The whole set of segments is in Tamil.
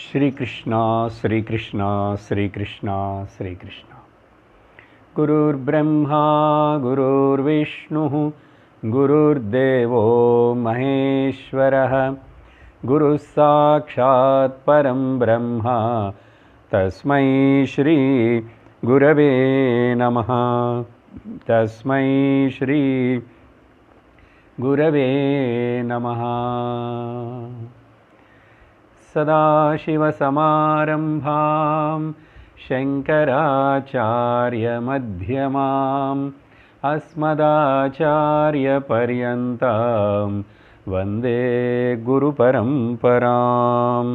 श्री कृष्णा श्री कृष्णा श्री कृष्णा श्री कृष्णा। गुरुर्ब्रह्मा गुरुर्विष्णुः गुरुर्देवो महेश्वरः गुरुः साक्षात् परं ब्रह्म तस्मै श्री गुरवे नमः। तस्मै श्री गुरवे नमः। सदाशिवसमारम्भां शङ्कराचार्यमध्यमाम् अस्मदाचार्यपर्यन्तां वन्दे गुरुपरम्पराम्।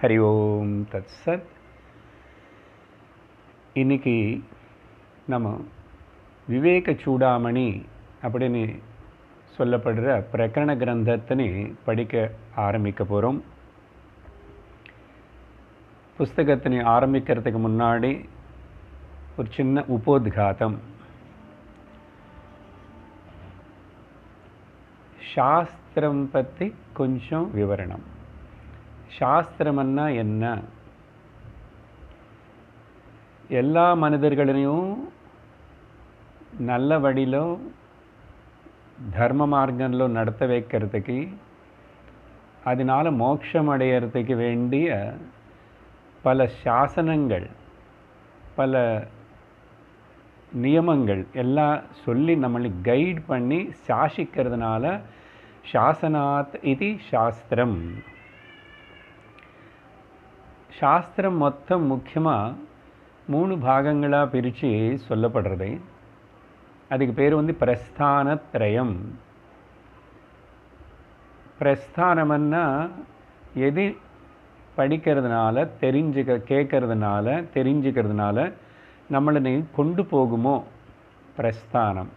हरि ओम तत्सत्। இன்னைக்கு நம்ம விவேக சூடாமணி அப்படின்னு சொல்லப்படுற பிரகரண கிரந்தத்தினை படிக்க ஆரம்பிக்க போகிறோம். புஸ்தகத்தினை ஆரம்பிக்கிறதுக்கு முன்னாடி ஒரு சின்ன உபோத்காதம். சாஸ்திரம் பற்றி கொஞ்சம் விவரணம். சாஸ்திரம்னா என்ன? எல்லா மனிதர்களையும் நல்ல வழியிலோ ధర్మ మార్గంలో నడత வைக்கிறதுக்கு, அதனால் மோட்சம் அடையிறதுக்கு வேண்டிய பல சாசனங்கள், பல நியமங்கள் எல்லாம் சொல்லி நம்மளை கைட் பண்ணி சாசிக்கிறதுனால சாசனாத் இது சாஸ்திரம். சாஸ்திரம் மொத்தம் முக்கியமாக 3 பாகங்களாக பிரித்து சொல்லப்படுறது. அதுக்கு பேர் பிரஸ்தானத்ரயம். பிரஸ்தானம்னா எது படிக்கிறதுனால தெரிஞ்சுக்கிறதுனால நம்மளை கொண்டு போகுமோ பிரஸ்தானம்.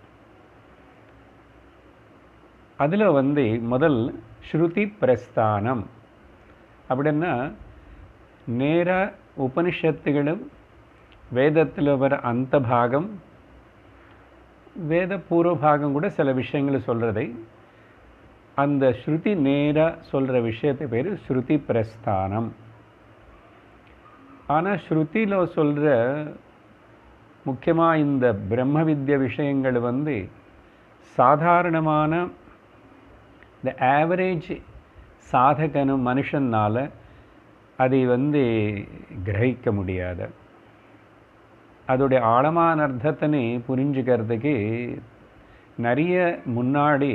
அதில் முதல் ஸ்ருதி பிரஸ்தானம். அப்படின்னா நேராக உபனிஷத்துகளும் வேதத்தில் வர அந்த பாகம், வேத பூர்வ பாகம் கூட சில விஷயங்களை சொல்கிறதை, அந்த ஸ்ருதி நேராக சொல்கிற விஷயத்தை பேர் ஸ்ருதி பிரஸ்தானம். ஆனால் ஸ்ருதியில் சொல்கிற முக்கியமாக இந்த பிரம்ம வித்யா விஷயங்கள் சாதாரணமான இந்த ஆவரேஜ் சாதகனும் மனுஷனால் அதை கிரகிக்க முடியாது. அதோடைய ஆழமான அர்த்தத்தினை புரிஞ்சுக்கிறதுக்கு முன்னாடி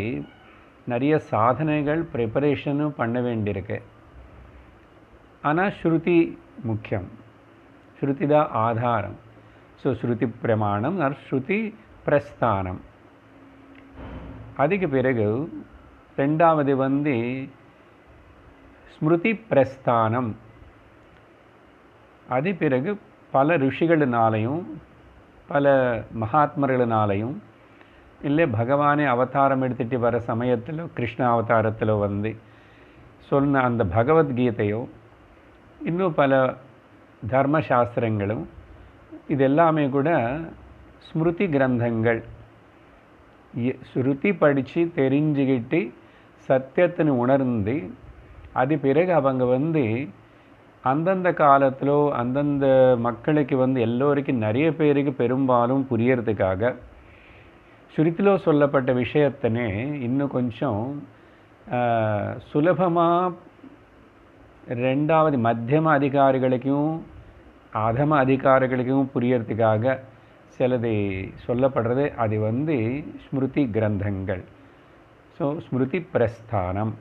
நிறைய சாதனைகள் ப்ரிப்பரேஷனும் பண்ண வேண்டியிருக்கு. ஆனால் ஸ்ருதி முக்கியம், ஸ்ருதி தான் ஆதாரம். ஸோ ஸ்ருதி பிரமாணம் ஆர் ஸ்ருதி பிரஸ்தானம். அதுக்கு பிறகு ரெண்டாவது ஸ்மிருதி பிரஸ்தானம். அது பிறகு பல ரிஷிகளினாலையும் பல மகாத்மர்களினாலையும் இல்லை பகவானே அவதாரம் எடுத்துகிட்டு வர சமயத்தில் கிருஷ்ண அவதாரத்தில் சொன்ன அந்த பகவத்கீதையோ இன்னும் பல தர்மசாஸ்திரங்களும் இதெல்லாமே கூட ஸ்மிருதி கிரந்தங்கள். ஸ்ருதி படித்து தெரிஞ்சுக்கிட்டு சத்தியத்தினை உணர்ந்து அது பிறகு அவங்க அந்தந்த காலத்திலோ அந்தந்த மக்களுக்கு எல்லோருக்கும் நிறைய பேருக்கு பெரும்பாலும் புரியறதுக்காக ஸ்ருதியிலோ சொல்லப்பட்ட விஷயத்தினே இன்னும் கொஞ்சம் சுலபமாக ரெண்டாவது மத்தியம அதிகாரிகளுக்கும் அதம அதிகாரிகளுக்கும் புரியறதுக்காக சிலது சொல்லப்படுறது. அது ஸ்மிருதி கிரந்தங்கள். ஸோ ஸ்மிருதி பிரஸ்தானம்.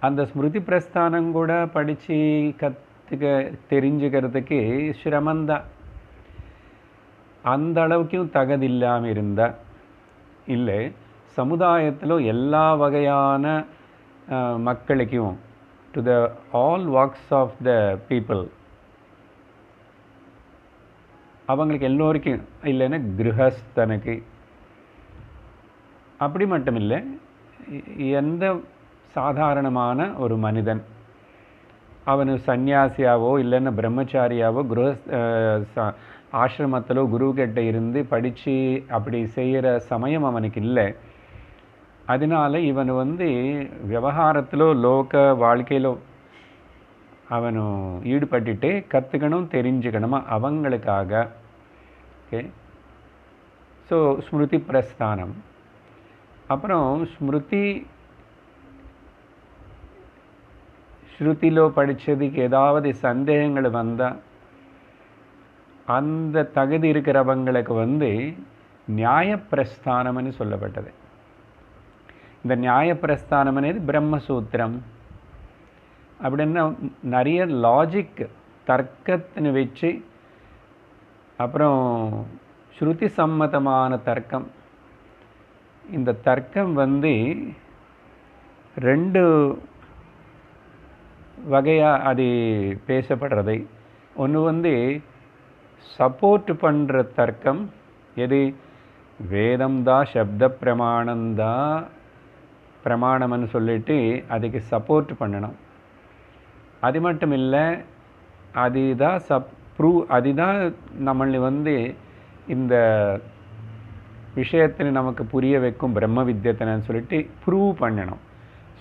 அந்த ஸ்மிருதி பிரஸ்தானம் கூட படித்து தெரிஞ்சுக்கிறதுக்கு சிரமந்தான். அந்த அளவுக்கும் தகுதில்லாமல் இருந்தால் இல்லை சமுதாயத்தில் எல்லா வகையான மக்களுக்கும், to the all walks of the people, அவங்களுக்கு எல்லோருக்கும், இல்லைன்னா கிரகஸ்தனுக்கு அப்படி மட்டும் இல்லை, எந்த சாதாரணமான ஒரு மனிதன் அவனு சன்னியாசியாவோ இல்லைன்னா பிரம்மச்சாரியாவோ ஆசிரமத்திலோ குருக்கிட்ட இருந்து படித்து அப்படி செய்கிற சமயம் அவனுக்கு இல்லை. அதனால் இவன் வந்து விவகாரத்திலோ லோக வாழ்க்கையிலோ அவனு ஈடுபட்டுட்டு கற்றுக்கணும் தெரிஞ்சுக்கணுமா அவங்களுக்காக. ஓகே, ஸோ ஸ்மிருதி பிரஸ்தானம். அப்புறம் ஸ்ருதிలో படித்ததுக்கு ஏதாவது சந்தேகங்கள் வந்தால் அந்த தகுதி இருக்கிறவங்களுக்கு வந்து நியாயப்பிரஸ்தானம்னு சொல்லப்பட்டது. இந்த நியாயப்பிரஸ்தானம் అనేది பிரம்மசூத்திரம் அப்படின்னா நிறைய லாஜிக் தர்க்கத்தின்னு வச்சு, அப்புறம் ஸ்ருதி சம்மதமான தர்க்கம். இந்த தர்க்கம் வந்து 2 வகையாக அது பேசப்படுறது. ஒன்று வந்து சப்போர்ட் பண்ணுற தர்க்கம், எது வேதம் தான் சப்த பிரமாணம்தான் பிரமாணம்னு சொல்லிட்டு அதுக்கு சப்போர்ட் பண்ணணும். அது மட்டும் இல்லை, அதுதான் அதுதான் நம்மளை வந்து இந்த விஷயத்தில் நமக்கு புரிய வைக்கும் பிரம்ம வித்தியத்தனன்னு சொல்லிட்டு ப்ரூவ் பண்ணணும்.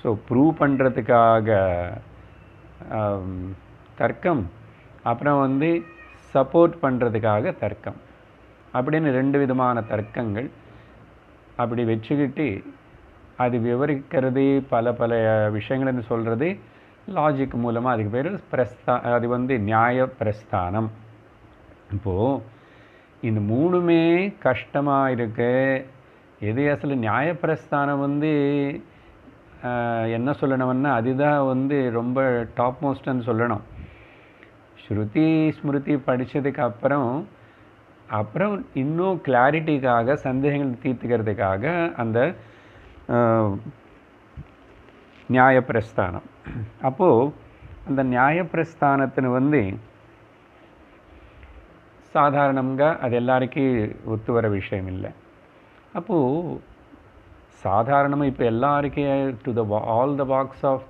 ஸோ ப்ரூவ் பண்ணுறதுக்காக தர்க்கம், அப்புறம் வந்து சப்போர்ட் பண்ணுறதுக்காக தர்க்கம் அப்படின்னு 2 விதமான தர்க்கங்கள் அப்படி வச்சுக்கிட்டு அது விவரிக்கிறது பல பல விஷயங்கள்னு சொல்கிறது லாஜிக் மூலமாக. அதுக்கு பேர் அது வந்து நியாய பிரஸ்தானம். இப்போது இந்த 3மே கஷ்டமாக இருக்கு. எது அசல் நியாயப்பிரஸ்தானம் வந்து என்ன சொல்லணும்னா அதுதான் வந்து ரொம்ப டாப் மோஸ்ட்னு சொல்லணும். ஸ்ருதி ஸ்மிருதி படித்ததுக்கு அப்புறம் இன்னும் கிளாரிட்டிக்காக சந்தேகங்கள் தீர்த்துக்கிறதுக்காக அந்த நியாயப்பிரஸ்தானம். அப்போது அந்த நியாயப்பிரஸ்தானத்தின் வந்து சாதாரணంగా அது எல்லாருக்கி ஒத்து வர விஷயம் இல்லை. அப்போது சாதாரணமாக இப்போ எல்லாருக்கே to the all the walks of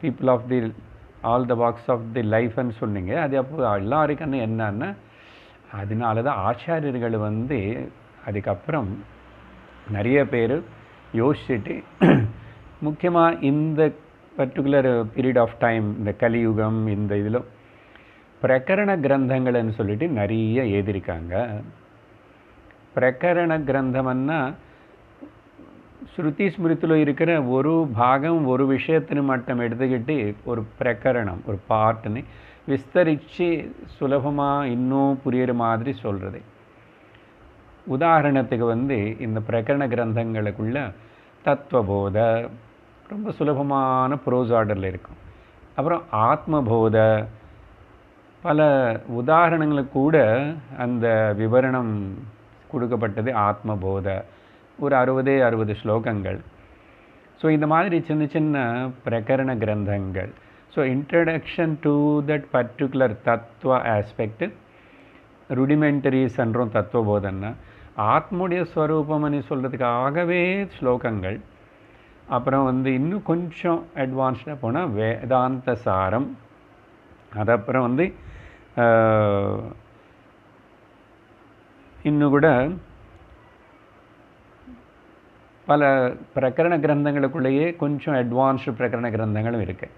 people of the all the walks of the லைஃப்னு சொன்னீங்க. அது அப்போ எல்லாருக்குன்னு என்னன்னா அதனால தான் ஆச்சாரியர்கள் வந்து அதுக்கப்புறம் நிறைய பேர் யோசிச்சுட்டு முக்கியமாக இந்த பர்டிகுலர் பீரியட் ஆஃப் டைம், இந்த கலியுகம், இந்த இதில் பிரகரண கிரந்தங்கள்னு சொல்லிட்டு நிறைய எழுதியிருக்காங்க. பிரகரண கிரந்தம்னா ஸ்ருதி ஸ்மிருதியில் இருக்கிற ஒரு பாகம் ஒரு விஷயத்தின்னு மட்டும் எடுத்துக்கிட்டு ஒரு பிரகரணம் ஒரு பார்ட்டுன்னு விஸ்தரித்து சுலபமாக இன்னும் புரியுற மாதிரி சொல்கிறது. உதாரணத்துக்கு வந்து இந்த பிரகரண கிரந்தங்களுக்குள்ள தத்துவபோத ரொம்ப சுலபமான ப்ரோஸ் ஆர்டரில் இருக்கும். அப்புறம் ஆத்மபோத பல உதாரணங்களுக்கு கூட அந்த விவரணம் கொடுக்கப்பட்டது. ஆத்மபோத ஒரு 60 ஸ்லோகங்கள். ஸோ இந்த மாதிரி சின்ன சின்ன பிரகரண கிரந்தங்கள். So introduction to that particular தத்துவ ஆஸ்பெக்ட் ருடிமெண்டரிஸ்ன்றோம் தத்துவபோதன்னா. ஆத்முடைய ஸ்வரூபம்னு சொல்கிறதுக்காகவே ஸ்லோகங்கள். அப்புறம் வந்து இன்னும் கொஞ்சம் அட்வான்ஸ்டாக போனால் வேதாந்த சாரம். அது அப்புறம் வந்து இன்னும் கூட பல பிரகரண கிரந்தங்களுக்குள்ளேயே கொஞ்சம் அட்வான்ஸ்டு பிரகரண கிரந்தங்களும் இருக்குது.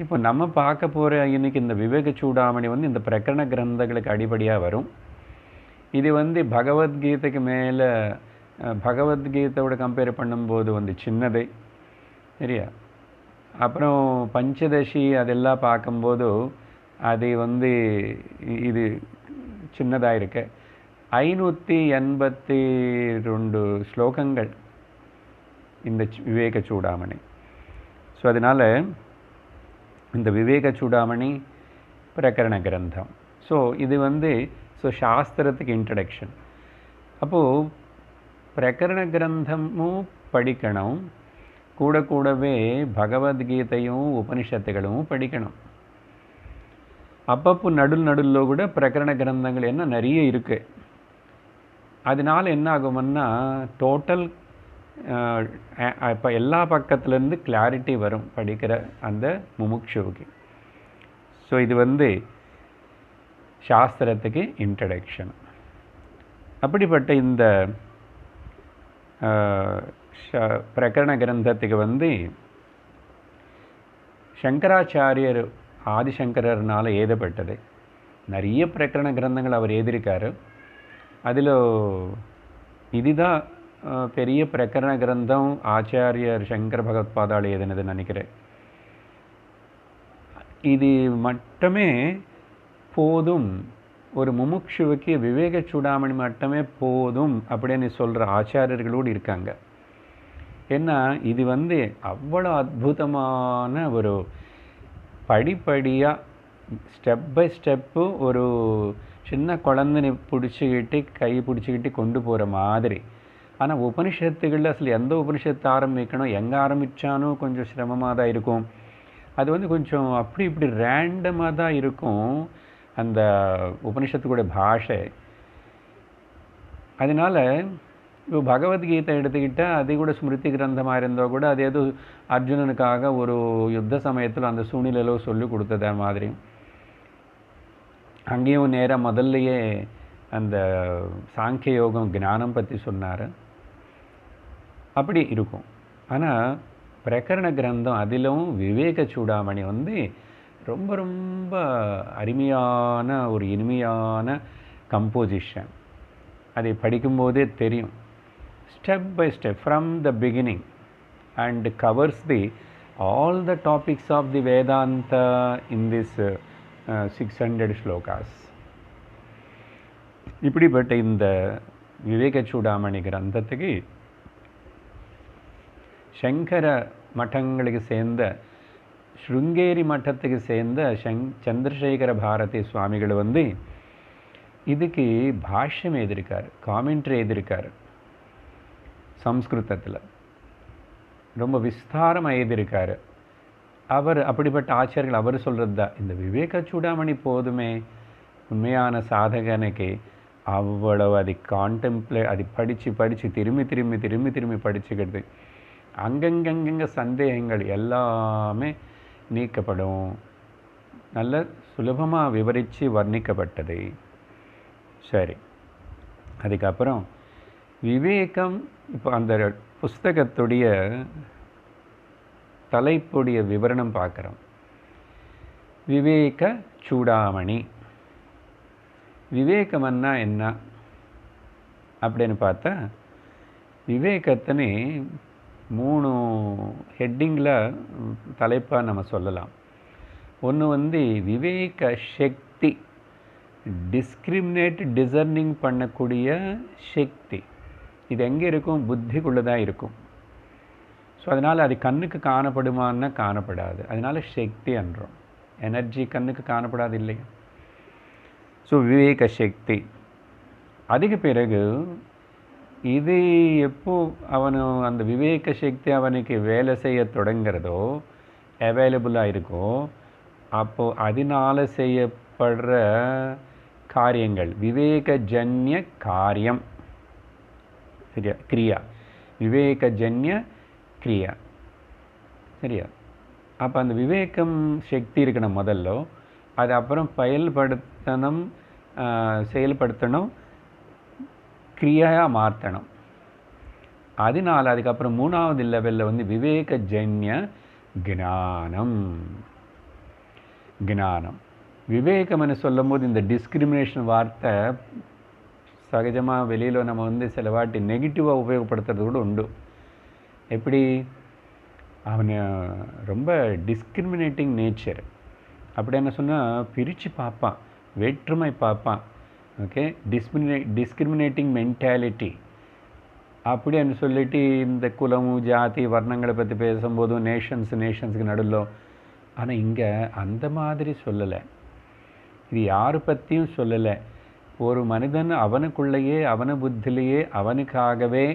இப்போ நம்ம பார்க்க போகிற இன்றைக்கி இந்த விவேக சூடாமணி வந்து இந்த பிரகரண கிரந்தங்களுக்கு அடிப்படையாக வரும். இது வந்து பகவத்கீதைக்கு மேலே பகவத்கீதையோட கம்பேர் பண்ணும்போது வந்து சின்னது சரியா. அப்புறம் பஞ்சதசி அதெல்லாம் பார்க்கும்போது அது வந்து இது சின்னதாக இருக்கு. 582 ஸ்லோகங்கள் இந்த விவேக சூடாமணி. ஸோ அதனால் இந்த விவேக சூடாமணி பிரகரண கிரந்தம். ஸோ இது வந்து சாஸ்திரத்துக்கு இன்ட்ரடக்ஷன். அப்போது பிரகரண கிரந்தமும் படிக்கணும், கூடவே பகவத்கீதையும் உபனிஷத்துகளும் படிக்கணும். அப்பப்போ நடுவில் கூட பிரகரண கிரந்தங்கள் என்ன நிறைய இருக்குது. அதனால் என்ன ஆகும்னா டோட்டல் இப்போ எல்லா பக்கத்துலேருந்து கிளாரிட்டி வரும் படிக்கிற அந்த முமுட்சுவுக்கு. ஸோ இது வந்து சாஸ்திரத்துக்கு இன்ட்ரடக்ஷன். அப்படிப்பட்ட இந்த பிரகரண கிரந்தத்துக்கு வந்து சங்கராச்சாரியர் ஆதிசங்கரர்னால் எழுதப்பட்டது. நிறைய பிரகரண கிரந்தங்கள் அவர் எழுதியிருக்காரு. அதில் இதுதான் பெரிய பிரகரண கிரந்தம் ஆச்சாரியர் சங்கர பகவத்பாதால் எழுதினதுன்னு நினைக்கிறேன். இது மட்டுமே போதும், ஒரு முமுட்சுவுக்கு விவேக சூடாமணி மட்டுமே போதும் அப்படின்னு சொல்கிற ஆச்சாரியர்களோடு இருக்காங்க. ஏன்னா இது வந்து அவ்வளோ அற்புதமான ஒரு படிப்படியாக ஸ்டெப் பை ஸ்டெப்பு ஒரு சின்ன குழந்தை பிடிச்சிக்கிட்டு கை பிடிச்சிக்கிட்டு கொண்டு போகிற மாதிரி. ஆனால் உபனிஷத்துகளில் அசல் எந்த உபனிஷத்தை ஆரம்பிக்கணும், எங்கே ஆரம்பித்தானோ கொஞ்சம் சிரமமாக தான் இருக்கும். அது வந்து கொஞ்சம் அப்படி இப்படி ரேண்டமாக தான் இருக்கும் அந்த உபனிஷத்துக்கூட பாஷை. அதனால் இப்போ பகவத்கீதை எடுத்துக்கிட்டால் அது கூட ஸ்மிருதி கிரந்தமாக இருந்தால் கூட அது ஏதோ அர்ஜுனனுக்காக ஒரு யுத்த சமயத்தில் அந்த சூழ்நிலையிலோ சொல்லி கொடுத்தத மாதிரி. அங்கேயும் நேராக முதல்லையே அந்த சாங்கிய யோகம் ஞானம் பற்றி சொன்னார், அப்படி இருக்கும். ஆனால் பிரகரண கிரந்தம் அதிலும் விவேக சூடாமணி வந்து ரொம்ப ரொம்ப அருமையான ஒரு இனிமையான கம்போசிஷன். அதை படிக்கும்போதே தெரியும். Step by step from the beginning and covers the all the topics of the Vedanta in this 600 slokas. இப்படிப்பட்ட இந்த விவேக சூடாமணி கிரந்தத்துக்கு சங்கர மட்டங்களுக்கு சேர்ந்த ஸ்ருங்கேரி மட்டத்துக்கு சேர்ந்த சந்திரசேகர பாரதி சுவாமிகள் வந்து இதுக்கு பாஷ்யம் எழுதியிருக்கார், காமெண்ட்ரி எழுதியிருக்கார். சம்ஸ்கிருதத்தில் ரொம்ப விஸ்தாரமாக எழுதியிருக்காரு. அவர் அப்படிப்பட்ட ஆச்சாரியர்கள் அவர் சொல்கிறது தான், இந்த விவேக சூடாமணி போதுமே உண்மையான சாதகனுக்கு. அவ்வளவு அதை அதை படித்து திரும்பி படிச்சுக்கிறது. அங்கங்கங்க சந்தேகங்கள் எல்லாமே நீக்கப்படும். நல்ல சுலபமாக விவரித்து வர்ணிக்கப்பட்டது. சரி, அதுக்கப்புறம் விவேகம். இப்போ அந்த புஸ்தகத்துடைய தலைப்புடைய விவரணம் பார்க்குறோம். விவேக சூடாமணி. விவேகம்னா என்ன அப்படின்னு பார்த்தா, விவேகத்தினே 3 ஹெட்டிங்கில் தலைப்பாக நம்ம சொல்லலாம். ஒன்று வந்து விவேக சக்தி, டிஸ்கிரிமினேட் பண்ணக்கூடிய சக்தி. இது எங்கே இருக்கும்? புத்திக்குள்ளே தான் இருக்கும். ஸோ அதனால் அது கண்ணுக்கு காணப்படுமான்னா காணப்படாது. அதனால் சக்தி என்றோம். எனர்ஜி கண்ணுக்கு காணப்படாது இல்லையா? ஸோ விவேக சக்தி. அதுக்கு பிறகு இது எப்போ அவனு அந்த விவேக சக்தி அவனுக்கு வேலை செய்ய தொடங்கிறதோ, அவைலபிளாக இருக்கோ, அப்போது அதனால் செய்யப்படுற காரியங்கள் விவேகஜன்ய காரியம். சரியா? கிரியா, விவேகஜன்ய கிரியா. சரியா? அப்போ அந்த விவேகம் சக்தி இருக்கணும் முதல்ல. அது அப்புறம் செயல்படுத்தணும், கிரியாக மாற்றணும். அதனால் அதுக்கப்புறம் 3வது லெவலில் வந்து விவேகஜன்ய ஞானம். விவேகம்னு சொல்லும் போது இந்த டிஸ்கிரிமினேஷன் வார்த்தை சகஜமாக வெளியில் நம்ம வந்து சில வாட்டி நெகட்டிவாக உபயோகப்படுத்துறது கூட உண்டு. எப்படி? அவனை ரொம்ப டிஸ்கிரிமினேட்டிங் நேச்சர். அப்படி என்ன சொன்னால் பிரித்து பார்ப்பான், வேற்றுமை பார்ப்பான். ஓகே, டிஸ்கிரிமினேட்டிங் மென்டாலிட்டி அப்படின்னு சொல்லிட்டு இந்த குலம் ஜாதி வர்ணங்களை பற்றி பேசும்போதும் நேஷன்ஸுக்கு நடுவில். ஆனால் இங்கே அந்த மாதிரி சொல்லலை. இது யாரை பற்றியும் சொல்லலை. ஒரு மனிதன் அவனுக்குள்ளேயே அவன புத்திலேயே அவனுக்காகவே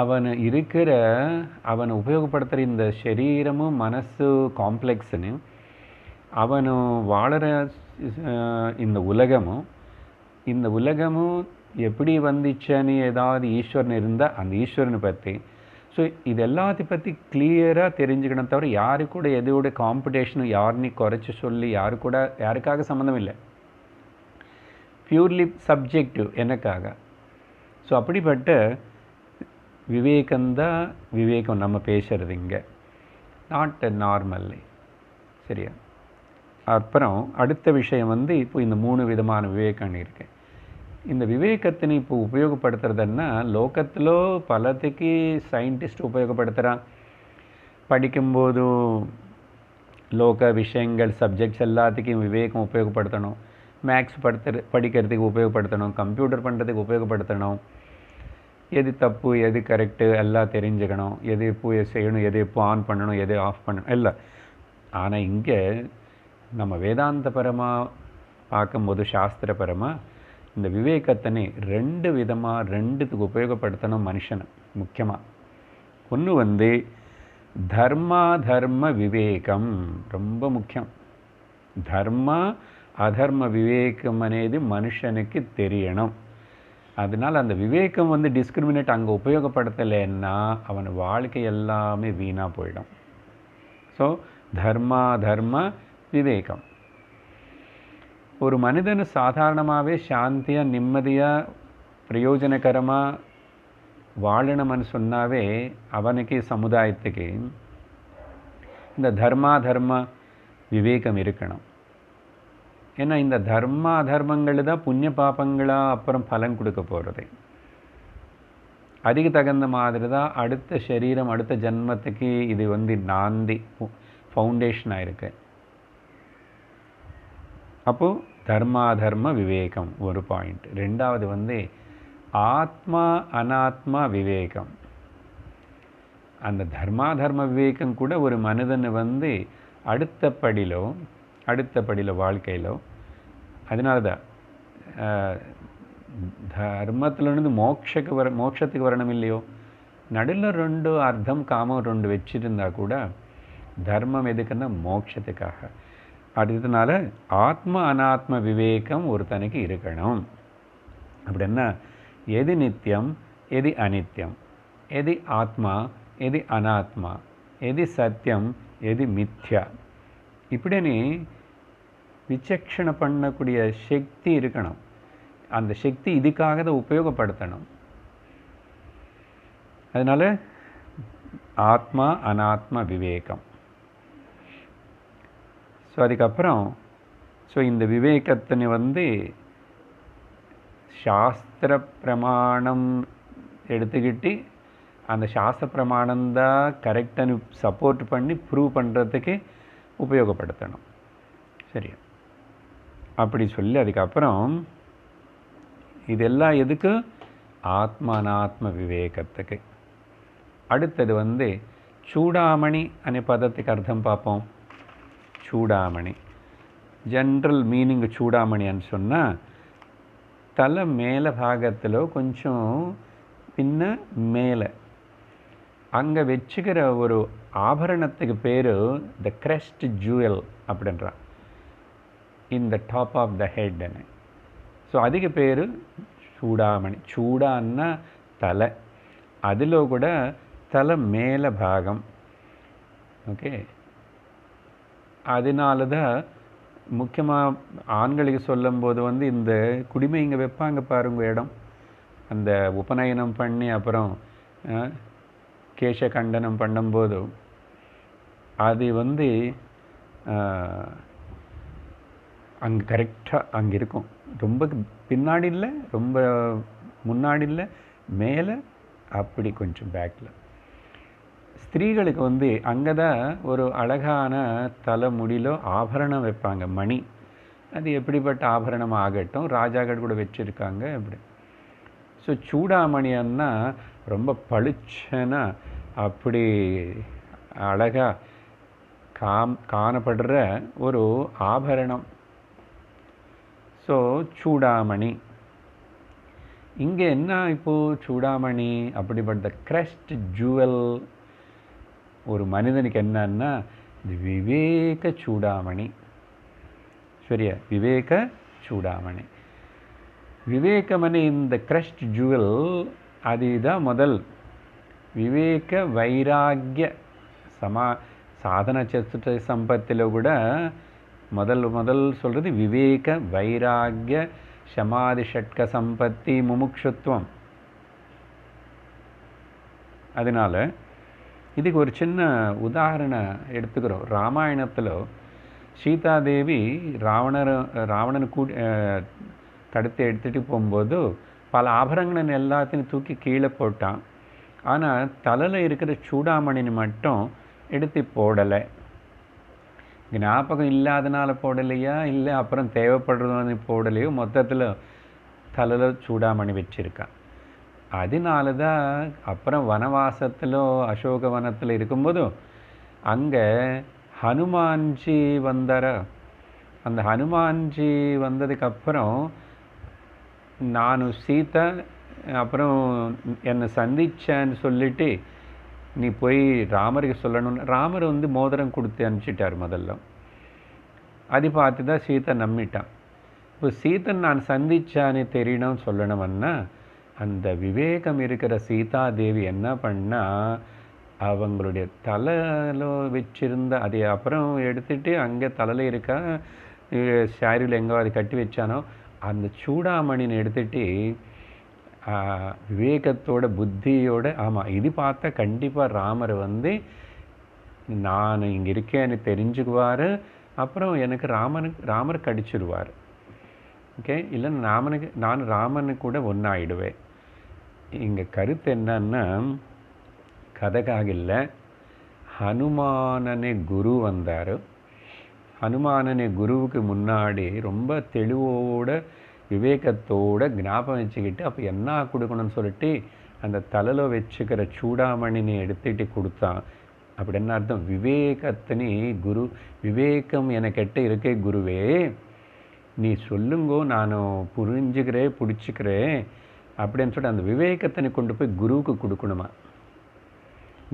அவனை உபயோகப்படுத்துகிற இந்த சரீரமும் மனசு காம்ப்ளெக்ஸுன்னு அவனு வாழற இந்த உலகமும் எப்படி வந்துச்சுன்னு ஏதாவது ஈஸ்வரன் இருந்தால் அந்த ஈஸ்வரனை பற்றி. ஸோ இது எல்லாத்தையும் பற்றி கிளியராக தெரிஞ்சுக்கணும். தவிர யாரு கூட எதோட காம்படிஷனும் யாருன்னு குறைச்சி சொல்லி யாருக்காக சம்மந்தம் இல்லை. பியூர்லி சப்ஜெக்டிவ் எனக்காக. ஸோ அப்படிப்பட்ட விவேகந்தான் விவேகம் நம்ம பேசுறது இங்கே, நாட் நார்மல்லி. சரியா? அப்புறம் அடுத்த விஷயம் வந்து இப்போ இந்த 3 விதமான விவேகம் இருக்கு. இந்த விவேகத்தினை இப்போ உபயோகப்படுத்துறதுன்னா லோகத்தில் பலத்துக்கு சயின்டிஸ்ட் உபயோகப்படுத்துகிறான். படிக்கும்போது லோக விஷயங்கள் சப்ஜெக்ட்ஸ் எல்லாத்துக்கும் விவேகம் உபயோகப்படுத்தணும். மேக்ஸ் படிக்கிறதுக்கு உபயோகப்படுத்தணும், கம்ப்யூட்டர் பண்ணுறதுக்கு உபயோகப்படுத்தணும். எது தப்பு எது கரெக்டு எல்லாம் தெரிஞ்சுக்கணும், எது எப்போ செய்யணும், எது எப்போ ஆன் பண்ணணும், எது ஆஃப் பண்ணணும் இல்லை. ஆனால் இங்கே நம்ம வேதாந்தபரமாக பார்க்கும்போது சாஸ்திரபரமாக இந்த விவேகத்தினை 2 விதமாக 2த்துக்கு உபயோகப்படுத்தணும் மனுஷனை. முக்கியமாக ஒன்று வந்து தர்மா தர்ம விவேகம் ரொம்ப முக்கியம். தர்ம அதர்ம விவேகம் అనేది மனுஷனுக்கு தெரியணும். அதனால் அந்த விவேகம் வந்து டிஸ்கிரிமினேட் அங்கே உபயோகப்படுத்தலைன்னா அவன் வாழ்க்கை எல்லாமே வீணாக போயிடும். ஸோ தர்மா தர்ம விவேகம். ஒரு மனிதன் சாதாரணமாகவே சாந்தியாக நிம்மதியாக பிரயோஜனகரமாக வாழணும்னு சொன்னாவே அவனுக்கு சமுதாயத்துக்கு இந்த தர்மா தர்ம விவேகம் இருக்கணும். ஏன்னா இந்த தர்மா அதர்மங்கள் தான் புண்ணிய பாபங்களாக அப்புறம் பலன் கொடுக்க போகிறது. அதுக்கு தகுந்த மாதிரி தான் அடுத்த சரீரம் அடுத்த ஜன்மத்துக்கு இது வந்து நாந்தி ஃபவுண்டேஷனாக இருக்கு. அப்போது தர்மாதர்ம விவேகம் ஒரு பாயிண்ட். 2வது வந்து ஆத்மா அனாத்மா விவேகம். அந்த தர்மாதர்ம விவேகம் கூட ஒரு மனிதன் வந்து அடுத்த படியில் வாழ்க்கையிலோ, அதனால தான் தர்மத்திலிருந்து மோட்சத்துக்கு வரணும் இல்லையோ, நடுவில் 2 அர்த்தம் காமம் 2 வச்சுருந்தா கூட தர்மம் எதுக்குன்னா மோட்சத்துக்காக. அடுத்ததுனால ஆத்ம அனாத்ம விவேகம் ஒருத்தனுக்கு இருக்கணும். அப்படின்னா எது நித்தியம் எது அனித்தியம், எது ஆத்மா எது அனாத்மா, எது சத்தியம் எது மித்யா, இப்படின்னு விசக்ஷணை பண்ணக்கூடிய சக்தி இருக்கணும். அந்த சக்தி இதுக்காக தான் உபயோகப்படுத்தணும். அதனால் ஆத்மா அனாத்ம விவேகம். ஸோ அதுக்கப்புறம் இந்த விவேகத்தினை வந்து சாஸ்திர பிரமாணம் எடுத்துக்கிட்டு அந்த சாஸ்திர பிரமாணம்தான் கரெக்டானு சப்போர்ட் பண்ணி ப்ரூவ் பண்ணுறதுக்கு உபயோகப்படுத்தணும். சரியா? அப்படி சொல்லி அதுக்கப்புறம் இதெல்லாம் எதுக்கு? ஆத்மானாத்ம விவேகத்துக்கு. அடுத்தது வந்து சூடாமணி அనే பதத்துக்கு அர்த்தம் பார்ப்போம். சூடாமணி ஜென்ரல் மீனிங் சூடாமணின்னு சொன்னால் தலை மேலே பாகத்தில் கொஞ்சம் பின்ன மேலே அங்கே வச்சுக்கிற ஒரு ஆபரணத்துக்கு பேர் த கிரெஸ்ட் ஜுவல் அப்படின்றான். In the top of the ஹெட்னு. ஸோ அதுக்கு பேர் சூடாமணி. சூடான்னா தலை, அதில் கூட தலை மேலே பாகம். ஓகே, அதனால தான் முக்கியமாக ஆண்களுக்கு சொல்லும்போது வந்து இந்த குடிமை இங்கே வைப்பாங்க பாருங்க இடம், அந்த உபநயனம் பண்ணி அப்புறம் கேச கண்டனம் பண்ணும்போது அது வந்து அங்கே கரெக்டாக அங்கே இருக்கும். ரொம்ப பின்னாடி இல்லை, ரொம்ப முன்னாடி இல்லை, மேலே அப்படி கொஞ்சம் பேக்கில். ஸ்திரீகளுக்கு வந்து அங்கே தான் ஒரு அழகான தலைமுடியில் ஆபரணம் வைப்பாங்க, மணி. அது எப்படிப்பட்ட ஆபரணம் ஆகட்டும், ராஜாக்கள் கூட வச்சுருக்காங்க அப்படி. ஸோ சூடாமணின்னா ரொம்ப பளிச்சனா அப்படி அழகாக காணப்படுற ஒரு ஆபரணம். ஸோ சூடாமணி இங்கே என்ன இப்போது சூடாமணி அப்படிப்பட்ட கிரெஸ்ட் ஜுவல் ஒரு மனிதனுக்கு என்னன்னா விவேக சூடாமணி. சரியா? விவேக சூடாமணி. விவேகமணி இந்த கிரெஸ்ட் ஜுவல் அதுதான் முதல் விவேக வைராக்கிய சாதன சதுர்த்த சம்பத்தில் கூட முதல் சொல்கிறது விவேக வைராக்கிய சமாதி ஷட்க சம்பத்தி முமுக்ஷுத்வம். அதனால் இதுக்கு ஒரு சின்ன உதாரணம் எடுத்துக்கிறோம். ராமாயணத்தில் சீதாதேவி ராவணனை தடுத்து எடுத்துகிட்டு போகும்போது பல ஆபரணங்களை எல்லாத்தையும் தூக்கி கீழே போட்டான். ஆனால் தலையில் இருக்கிற சூடாமணின்னு மட்டும் எடுத்து போடலை. ஞாபகம் இல்லாதனால போடலையா, இல்லை அப்புறம் தேவைப்படுறதுன்னு போடலையோ, மொத்தத்தில் தலையில் சூடாமணி வச்சுருக்கான். அதனால தான் அப்புறம் வனவாசத்திலோ அசோகவனத்தில் இருக்கும்போதும் அங்கே ஹனுமான்ஜி வந்தார். அந்த ஹனுமான்ஜி வந்ததுக்கப்புறம் நான் சீதா அப்புறம் என்னை சந்திச்சேன்னு சொல்லிட்டு நீ போய் ராமருக்கு சொல்லணும்னு ராமர் மோதிரம் கொடுத்து அனுப்பிச்சிட்டார் முதல்ல. அது பார்த்து தான் சீதை நம்பிட்டான். இப்போ சீதன் நான் சந்திச்சான்னு தெரியணும்னு சொல்லணும்னா அந்த விவேகம் இருக்கிற சீதாதேவி என்ன பண்ணால் அவங்களுடைய தலையில் வச்சிருந்த அதை அப்புறம் எடுத்துகிட்டு அங்கே தலையில் இருக்கா சாரியில் எங்கேயாவது கட்டி வச்சானோ அந்த சூடாமணின்னு எடுத்துகிட்டு விவேகத்தோட புத்தியோட ஆமாம் இது பார்த்தா கண்டிப்பாக ராமர் நான் இங்கே இருக்கேன்னு தெரிஞ்சுக்குவார். அப்புறம் எனக்கு ராமர் கடிச்சிடுவார். ஓகே, இல்லை நான் ராமனுக்கு கூட ஒன்றாயிடுவேன். இங்கே கருத்து என்னன்னா கதைக்காக இல்லை, ஹனுமானனே குரு வந்தார். ஹனுமானனே குருவுக்கு முன்னாடி ரொம்ப தெளிவோட விவேகத்தோட ஞாபகம் வச்சுக்கிட்டு அப்போ என்ன கொடுக்கணும்னு சொல்லிட்டு அந்த தலையில் வச்சுக்கிற சூடாமணினை எடுத்துகிட்டு கொடுத்தான். அப்படி என்ன அர்த்தம்? விவேகத்தினி குரு விவேகம் எனக்கிட்ட இருக்கே குருவே, நீ சொல்லுங்கோ நான் புரிஞ்சுக்கிறேன் பிடிச்சிக்கிறேன் அப்படின்னு சொல்லிட்டு அந்த விவேகத்தினை கொண்டு போய் குருவுக்கு கொடுக்கணுமா.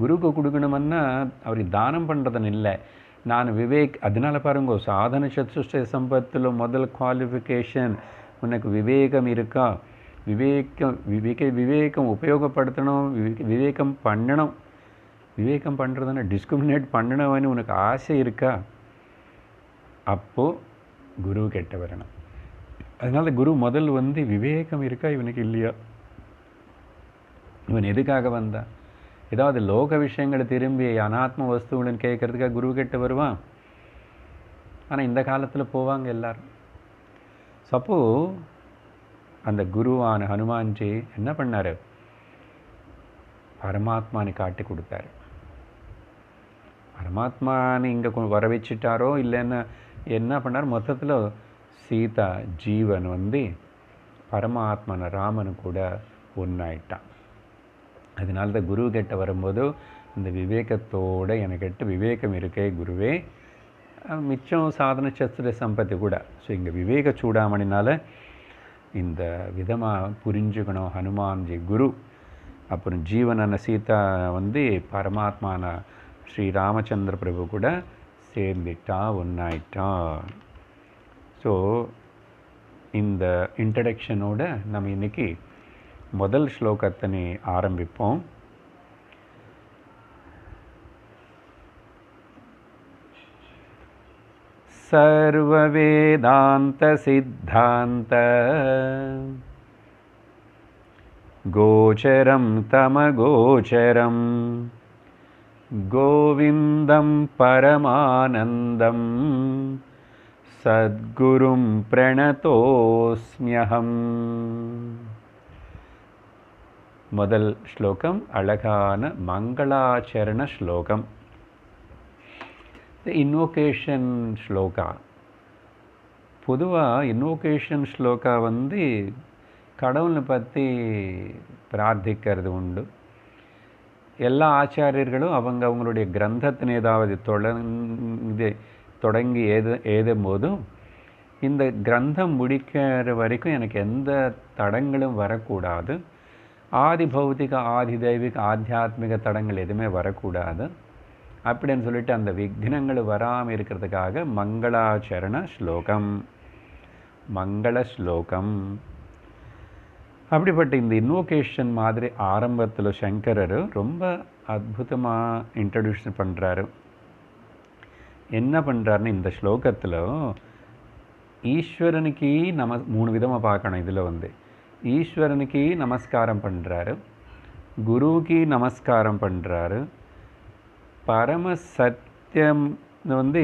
குருவுக்கு கொடுக்கணுமன்னா அவருக்கு தானம் பண்ணுறதுன்னு இல்லை, நான் அதனால் பாருங்க சாதன சதுஷ்டய சம்பத்தில் முதல் குவாலிஃபிகேஷன் உனக்கு விவேகம் இருக்கா, விவேகம் உபயோகப்படுத்தணும், விவேகம் பண்ணணும். விவேகம் பண்ணுறதுன்னா டிஸ்கிரிமினேட் பண்ணணும்னு உனக்கு ஆசை இருக்கா, அப்போது குரு கிட்ட வரணும். அதனால குரு முதல் விவேகம் இருக்கா இவனுக்கு இல்லையா, இவன் எதுக்காக வந்தான், ஏதாவது லோக விஷயங்களை திரும்பி அனாத்ம வஸ்துಗಳನ್ನು கேட்கறதுக்காக குரு கிட்ட வருவான். ஆனால் இந்த காலத்தில் போவாங்க எல்லாரும். சப்போ அந்த குருவான ஹனுமான்ஜி என்ன பண்ணார், பரமாத்மானை காட்டி கொடுத்தாரு. பரமாத்மானை இங்கே வர வச்சுட்டாரோ இல்லைன்னா என்ன பண்ணார், மொத்தத்தில் சீதா ஜீவன் பரமாத்மான ராமனு கூட ஒன்றாயிட்டான். அதனால தான் குரு கிட்ட வரும்போது இந்த விவேகத்தோடு எனக்கிட்ட விவேகம் இருக்கே குருவே, மிச்சம் சாதன சஸ்திர சம்பத்தி கூட. ஸோ இங்கே விவேக சூடாமணினால் இந்த விதமாக புரிஞ்சுக்கணும் ஹனுமான்ஜி குரு. அப்புறம் ஜீவனான சீதா பரமாத்மான ஸ்ரீ ராமச்சந்திர பிரபு கூட சேர்ந்துட்டா ஒன்றாயிட்டா. ஸோ இந்த இன்ட்ரடக்ஷனோட நம்ம இன்றைக்கி முதல் ஸ்லோகத்தினை ஆரம்பிப்போம். சர்வவேதாந்த சித்தாந்த கோச்சரம் தமகோச்சரம் கோவிந்தம் பரமானந்தம் சத்குரும் பிரணதோஸ்மியகம். முதல் ஸ்லோகம் அழகான மங்களாச்சரண ஸ்லோகம். இன்வோகேஷன் ஸ்லோகா. பொதுவாக இன்வோகேஷன் ஸ்லோகா கடவுளை பற்றி பிரார்த்திக்கிறது உண்டு. எல்லா ஆச்சாரியர்களும் அவங்களுடைய கிரந்தத்தின் ஏதாவது தொடங்கி ஏதும் போதும் இந்த கிரந்தம் முடிக்கிற வரைக்கும் எனக்கு எந்த தடங்களும் வரக்கூடாது, ஆதி பௌத்திக ஆதி தெய்வீக ஆத்தியாத்மிக தடங்கள் எதுவுமே வரக்கூடாது அப்படின்னு சொல்லிட்டு அந்த விக்னங்கள் வராமல் இருக்கிறதுக்காக மங்களாச்சரண ஸ்லோகம், மங்கள ஸ்லோகம். அப்படிப்பட்ட இந்த இன்வோகேஷன் மாதிரி ஆரம்பத்தில் சங்கரர் ரொம்ப அற்புதமாக இன்ட்ரடியூஸ் பண்ணுறாரு. என்ன பண்ணுறாருன்னு இந்த ஸ்லோகத்தில் ஈஸ்வரனுக்கு மூணு விதமாக பார்க்கணும். இதில் ஈஸ்வரனுக்கு நமஸ்காரம் பண்ணுறாரு, குருவுக்கு நமஸ்காரம் பண்ணுறாரு. பரம சத்தியம் வந்து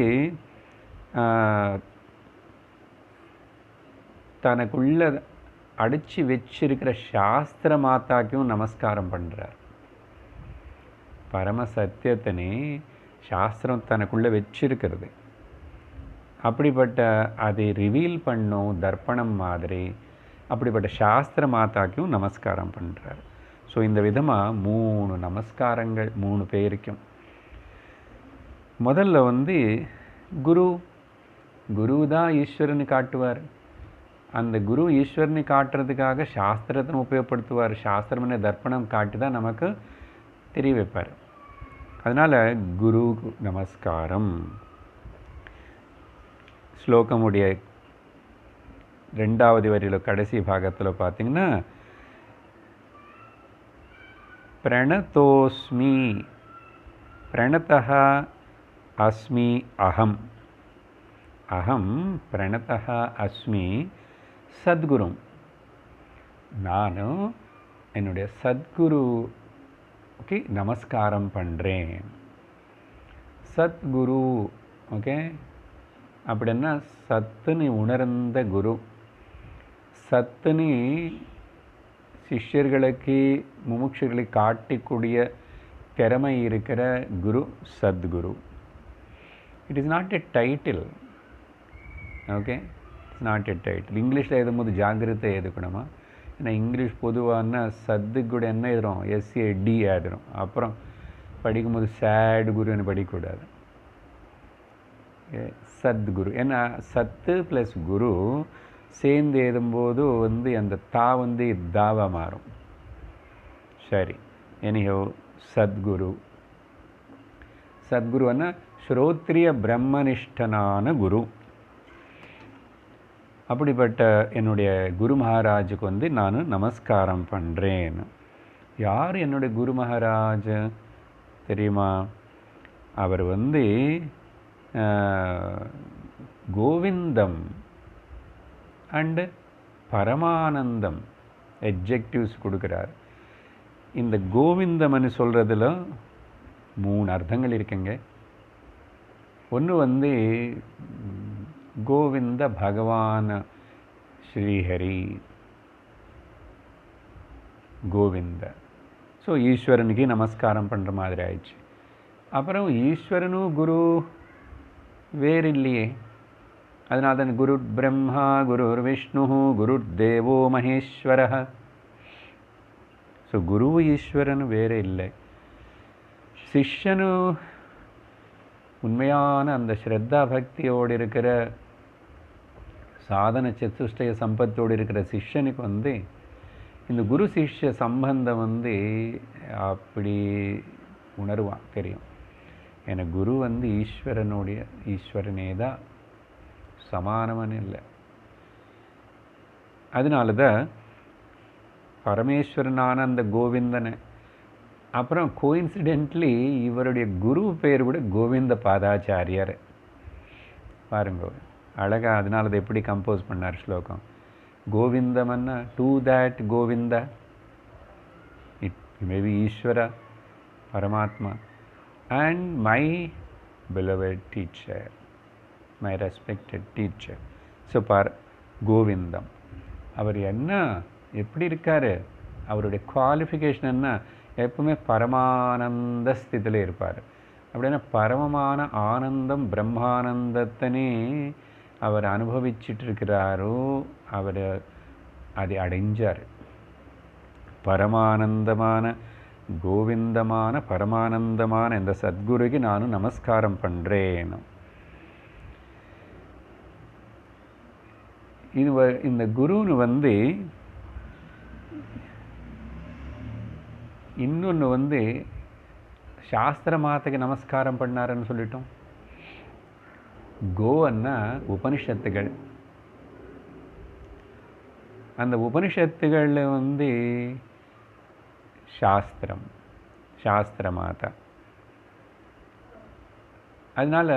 தனக்குள்ள அடித்து வச்சிருக்கிற சாஸ்திர மாதாக்கும் நமஸ்காரம் பண்ணுறார். பரம சத்தியத்தினே சாஸ்திரம் தனக்குள்ளே வச்சிருக்கிறது. அப்படிப்பட்ட அதை ரிவீல் பண்ணும் தர்ப்பணம் மாதிரி அப்படிப்பட்ட சாஸ்திர மாதாக்கும் நமஸ்காரம் பண்ணுறார். ஸோ இந்த விதமாக 3 நமஸ்காரங்கள் 3 பேருக்கும். முதல்ல வந்து குரு தான் ஈஸ்வரனை காட்டுவார். அந்த குரு ஈஸ்வரனை காட்டுறதுக்காக சாஸ்திரத்தை உபயோகப்படுத்துவார். சாஸ்திரம்னு தர்ப்பணம் காட்டி தான் நமக்கு தெரிய வைப்பார். அதனால் குரு நமஸ்காரம். ஸ்லோகமுடைய 2வது வரியில் கடைசி பாகத்தில் பார்த்தீங்கன்னா, பிரணதோஸ்மி பிரணதः அஸ்மி அகம் அகம் பிரணதः அஸ்மி சத்குரும். நான் என்னுடைய சத்குருக்கு நமஸ்காரம் பண்ணுறேன். சத்குரு ஓகே அப்படின்னா சத்துன்னு உணர்ந்த குரு. சத்துன்னு சிஷ்யர்களுக்கு முமுட்சுகளை காட்டிக்கூடிய திறமை இருக்கிற குரு சத்குரு. It is not a title. Okay, it's not a title. இங்கிலீஷில் எழுதும்போது ஜாகிரதை எழுதுக்கணுமா? ஏன்னா இங்கிலீஷ் பொதுவான சத்து கூட என்ன எழுதுறோம், SAD எழுதுறோம். அப்புறம் படிக்கும்போது சேட் குருன்னு படிக்கக்கூடாது. சத்குரு ஏன்னா சத்து ப்ளஸ் குரு சேர்ந்து எழுதும்போது வந்து அந்த தா வந்து தாவா மாறும். சரி, எனிஹோ சத்குரு. சத்குருன்னா ஸ்ரோத்ரிய பிரம்மனிஷ்டனான குரு. அப்படிப்பட்ட என்னுடைய குரு மகாராஜுக்கு வந்து நான் நமஸ்காரம் பண்ணுறேன். யார் என்னுடைய குரு மகாராஜ் தெரியுமா? அவர் வந்து கோவிந்தம் அண்டு பரமானந்தம் எட்ஜெக்டிவ்ஸ் கொடுக்குறார். இந்த கோவிந்தம்னு சொல்கிறதுல 3 அர்த்தங்கள் இருக்குங்க. ஒன்று வந்து கோவிந்த பகவான் ஸ்ரீஹரி கோவிந்த. ஸோ ஈஸ்வரனுக்கு நமஸ்காரம் பண்ணுற மாதிரி ஆயிடுச்சு. அப்புறம் ஈஸ்வரனும் குரு வேறு இல்லையே. அதனால தான் குரு பிரம்மா குருர் விஷ்ணு குருர் தேவோ மகேஸ்வர. ஸோ குரு ஈஸ்வரன் வேறு இல்லை. சிஷ்யனு உண்மையான அந்த ஸ்ரத்தா பக்தியோடு இருக்கிற சாதன சதுஷ்டய சம்பத்தோடு இருக்கிற சிஷ்யனுக்கு வந்து இந்த குரு சிஷ்ய சம்பந்தம் வந்து அப்படி உணர்வான், தெரியும். ஏன்னா குரு வந்து ஈஸ்வரனே தான், சமானமனு இல்லை. அதனால தான் பரமேஸ்வரனான அந்த கோவிந்தனை அப்புறம் கோயின்சிடென்ட்லி இவருடைய குரு பேர் கூட கோவிந்த பாதாச்சாரியர். பாருங்க அழகா. அதனால அதை எப்படி கம்போஸ் பண்ணார் ஸ்லோகம். கோவிந்தமன்னா to that Govinda it maybe Ishwara பரமாத்மா and my beloved teacher, my respected teacher. So Govindam அவர் என்ன எப்படி இருக்கார், அவருடைய குவாலிஃபிகேஷன் என்ன, எப்பவுமே பரமானந்த ஸ்திதியில் இருப்பார். அப்படின்னா பரமமான ஆனந்தம் பிரம்மானந்தத்தனே அவர் அனுபவிச்சுட்டு இருக்கிறாரோ அவர் அதை அடைஞ்சார். பரமானந்தமான கோவிந்தமான பரமானந்தமான இந்த சத்குருக்கு நானும் நமஸ்காரம் பண்ணுறேன். இந்த குருன்னு வந்து இன்னொன்று வந்து சாஸ்திர மாத்துக்கு நமஸ்காரம் பண்ணாருன்னு சொல்லிட்டோம். கோன்னா உபனிஷத்துகள். அந்த உபனிஷத்துகளில் வந்து சாஸ்திர மாதா. அதனால்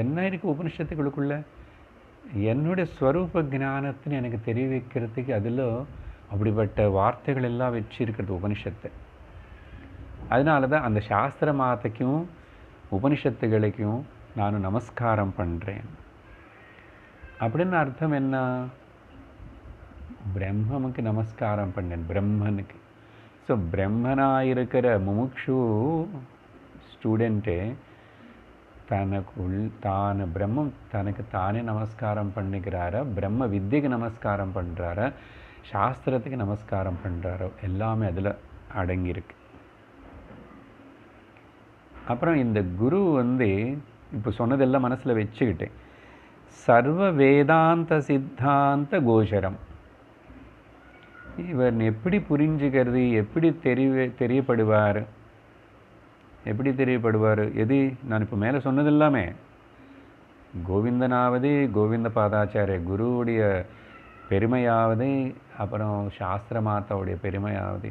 என்ன இருக்குது உபனிஷத்துகளுக்குள்ள, என்னுடைய ஸ்வரூப ஞானத்தின்னு எனக்கு தெரிய வைக்கிறதுக்கு அதில் அப்படிப்பட்ட வார்த்தைகள் எல்லாம் வச்சிருக்கிறது உபனிஷத்து. அதனால தான் அந்த சாஸ்திர மாத்தைக்கும் உபனிஷத்துகளுக்கும் நான் நமஸ்காரம் பண்ணுறேன். அப்படின்னு அர்த்தம் என்ன? பிரம்மனுக்கு நமஸ்காரம் பண்ணேன், பிரம்மனுக்கு. ஸோ பிரம்மனாக இருக்கிற முமுக்ஷு ஸ்டூடெண்ட்டு பிரம்மம் தனக்கு தானே நமஸ்காரம் பண்ணிக்கிறாரா, பிரம்ம வித்யக்கு நமஸ்காரம் பண்ணுறாரா, சாஸ்திரத்துக்கு நமஸ்காரம் பண்ணுறாரோ, எல்லாமே அதில் அடங்கியிருக்கு. அப்புறம் இந்த குரு இப்போ சொன்னதெல்லாம் மனசில் வச்சுக்கிட்டேன். சர்வ வேதாந்த சித்தாந்த கோச்சரம். இவர் எப்படி புரிஞ்சுக்கிறது, எப்படி தெரியப்படுவார், எப்படி தெரியப்படுவார்? எது நான் இப்போ மேலே சொன்னது எல்லாமே கோவிந்தனாவது, கோவிந்த பாதாச்சாரிய குருவுடைய பெருமையாவது, அப்புறம் சாஸ்திர மாதாவுடைய பெருமையாவது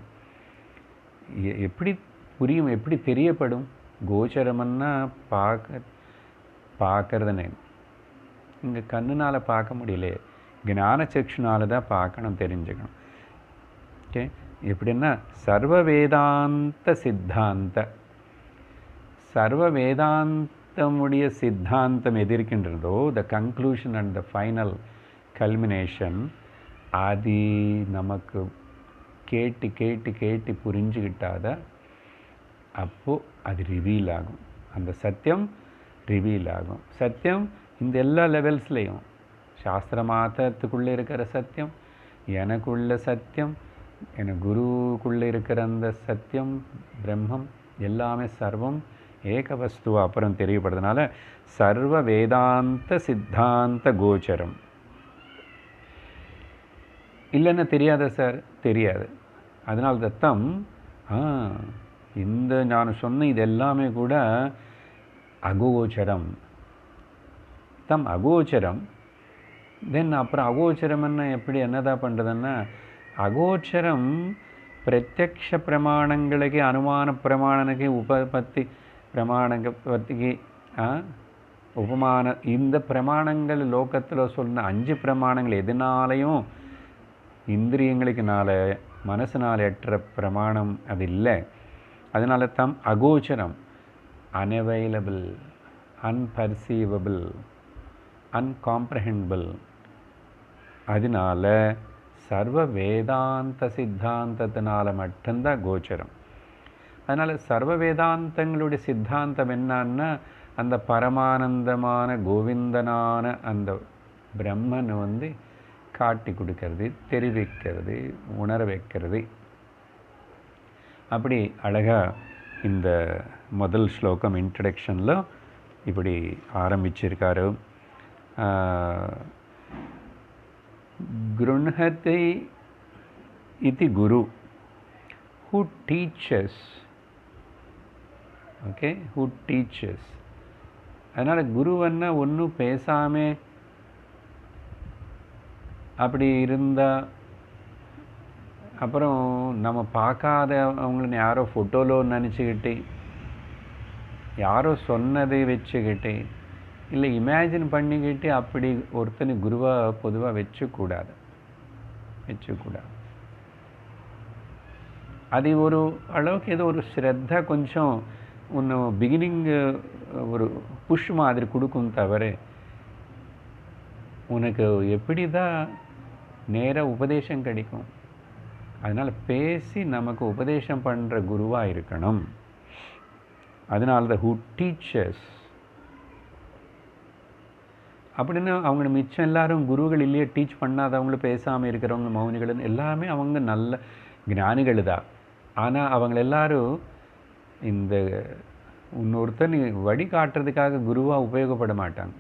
எப்படி புரியும், எப்படி தெரியப்படும்? கோச்சரம்னா பார்க்கறதுன்னு இங்கே கண்ணுனால் பார்க்க முடியல, ஞான சக்ஷுனால தான் பார்க்கணும், தெரிஞ்சுக்கணும். ஓகே, எப்படின்னா சர்வ வேதாந்த சித்தாந்த, சர்வ வேதாந்தமுடைய சித்தாந்தம் எது இருக்கின்றதோ, the conclusion and the final culmination, அது நமக்கு கேட்டு கேட்டு கேட்டு புரிஞ்சுக்கிட்டாத அப்போது அது ரிவீல் ஆகும். அந்த சத்தியம் ரிவீல் ஆகும். சத்தியம் இந்த எல்லா லெவல்ஸ்லேயும், சாஸ்திர மாத்தத்துக்குள்ளே இருக்கிற சத்தியம், எனக்குள்ள சத்தியம், என குருக்குள்ளே இருக்கிற அந்த சத்தியம் பிரம்மம் எல்லாமே சர்வம் ஏக வஸ்துவா அப்புறம் தெரியப்படுறதுனால சர்வ வேதாந்த சித்தாந்த கோச்சரம். இல்லைன்னா தெரியாத சார், தெரியாது. அதனால் தத்தம் இந்த நான் சொன்ன இது எல்லாமே கூட அகோச்சரம், தம் அகோச்சரம். தென் அப்புறம் அகோச்சரம்னா எப்படி என்னதான் பண்ணுறதுன்னா, அகோச்சரம் பிரத்யக்ஷ பிரமாணங்களுக்கு, அனுமான பிரமாணனுக்கு, உபபத்தி பிரமாணத்துக்கு, உபமான, இந்த பிரமாணங்கள் லோகத்தில் சொன்ன 5 பிரமாணங்கள் எதுனாலையும் இந்திரியங்களுக்குனால மனசுனால் எட்டுற பிரமாணம் அது இல்லை. அதனால தான் அகோச்சரம், அன்அவைலபிள், அன்பர்சீவபிள், அன்காம்ப்ரஹெண்டபிள். அதனால சர்வ வேதாந்த சித்தாந்தத்தினால மட்டும்தான் கோச்சரம். அதனால் சர்வ வேதாந்தங்களுடைய சித்தாந்தம் என்னன்னா, அந்த பரமானந்தமான கோவிந்தனான அந்த பிரம்மன் காட்டி கொடுக்கறது, தெரிவிக்கிறது, உணர வைக்கிறது. அப்படி அழகாக இந்த முதல் ஸ்லோகம் இன்ட்ரடக்ஷனில் இப்படி ஆரம்பிச்சிருக்காரு. கிருணஹதி இதி குரு who teaches. Okay, who teaches. அதனால் குருவன்னா ஒன்றும் பேசாமல் அப்படி இருந்தால், அப்புறம் நம்ம பார்க்காத அவங்கள யாரோ ஃபோட்டோவில் நினச்சிக்கிட்டு, யாரோ சொன்னதை வச்சுக்கிட்டு, இல்லை இமேஜின் பண்ணிக்கிட்டு அப்படி ஒருத்தனை குருவாக பொதுவாக வச்சுக்கூடாது. அது ஒரு அளவுக்கு ஏதோ ஒரு ஸ்ரத்தா கொஞ்சம் ஒன்று பிகினிங் ஒரு புஷ் மாதிரி கொடுக்கும் தவிர, உனக்கு எப்படி தான் நேராக உபதேசம் கிடைக்கும். அதனால் பேசி நமக்கு உபதேசம் பண்ணுற குருவாக இருக்கணும். அதனால தான் who teaches. அப்படின்னு அவங்க மிச்சம் எல்லாரும் குருகள் இல்லையே, டீச் பண்ணாதவங்களும் பேசாமல் இருக்கிறவங்க மௌனிகள் எல்லாமே அவங்க நல்ல ஞானிகள் தான். ஆனால் அவங்க எல்லாரும் இந்த இன்னொருத்தர் வழி காட்டுறதுக்காக குருவாக உபயோகப்பட மாட்டாங்க.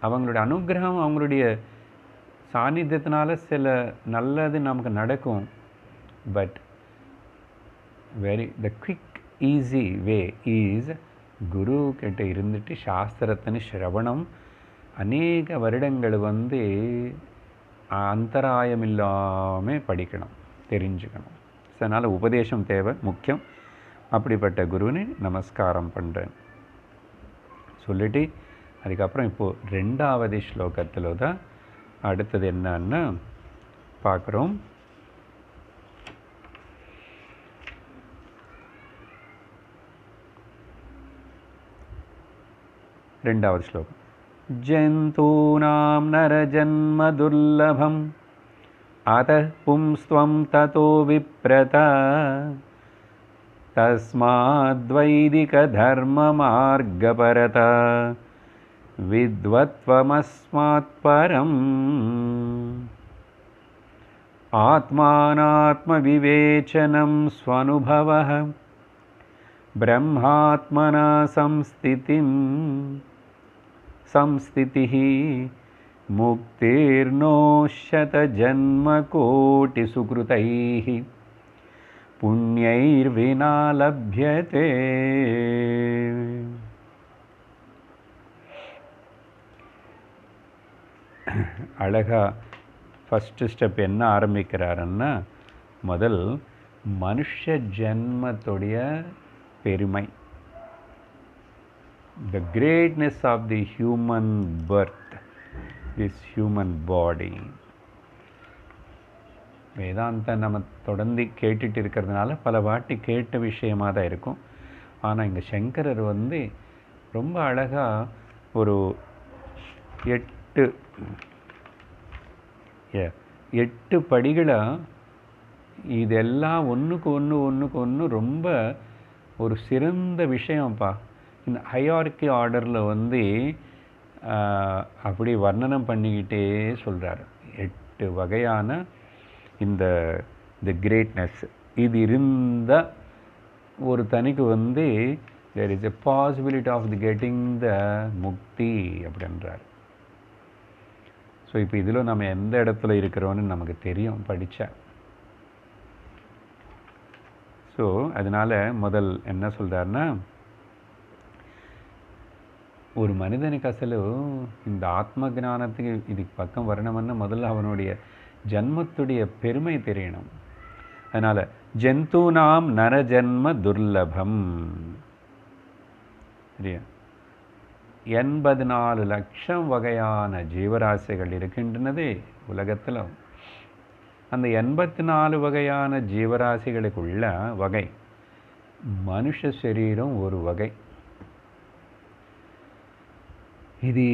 அவங்களுடைய அனுகிரகம், அவங்களுடைய சாநித்தியத்தினால சில நல்லது நமக்கு நடக்கும். But the quick easy way is guru கிட்ட இருந்துட்டு சாஸ்திரத்தின் சிரவணம் அநேக வருடங்கள் அந்தராயம் இல்லாமல் படிக்கணும், தெரிஞ்சுக்கணும். அதனால் உபதேசம் தேவை, முக்கியம். அப்படிப்பட்ட குருவினை நமஸ்காரம் பண்ணுறேன் சொல்லிட்டு, அதுக்கப்புறம் இப்போது 2வது ஸ்லோகத்தில் தான் அடுத்தது என்னன்னு பார்க்குறோம். ரெண்டாவது ஸ்லோகம். ஜந்தூனாம் நரஜன்ம துர்லபம் அதः பும்ஸ்த்வம் ததோ விப்ரதா தஸ்மாத்வைதிக தர்ம மார்கபரதா வித்வத்வமஸ்மாத் பரம் ஆத்மானாத்ம விவேச்சனம் ஸ்வனுபவः பிரம்மாத்மனா संस्थितिः मुक्तिर्नोष्यत जन्मकोटिसुकृतैः पुण्यैर्विना लभ्यते. அழகா ஃபஸ்ட்டு ஸ்டெப் என்ன ஆரம்பிக்கிறாருன்னா, முதல் மனுஷ ஜென்மத்துடைய பெருமை, the greatness of the human birth, this human body. வேதாந்த நம்ம தொடர்ந்து கேட்டுட்டு இருக்கிறதுனால பல வாட்டி கேட்ட விஷயமாக தான் இருக்கும். ஆனால் இங்கே சங்கரர் ரொம்ப அழகாக ஒரு 8 படிகளை இதெல்லாம் ஒன்றுக்கு ஒன்று ரொம்ப ஒரு சிறந்த விஷயம்ப்பா. இந்த ஹையார்கி ஆர்டரில் அப்படி வர்ணனம் பண்ணிக்கிட்டே சொல்கிறார். 8 வகையான இந்த கிரேட்னஸ் இது இருந்த ஒரு தனிக்கு there is a possibility of getting the முக்தி அப்படின்றார். ஸோ இப்போ இதில் நம்ம எந்த இடத்துல இருக்கிறோன்னு நமக்கு தெரியும் படித்தா. ஸோ அதனால் முதல் என்ன சொல்கிறாருன்னா, ஒரு மனிதனுக்கு அசலு இந்த ஆத்ம ஞானத்துக்கு இதுக்கு பக்கம் வரணும்னா முதல்ல அவனுடைய ஜன்மத்துடைய பெருமை தெரியணும். அதனால் ஜந்தூனாம் நரஜன்ம துர்லபம், சரியா, 84 லட்சம் வகையான ஜீவராசிகள் இருக்கின்றனது உலகத்தில். அந்த 84 வகையான ஜீவராசிகளுக்குள்ள வகை மனுஷ சரீரம் ஒரு வகை. இது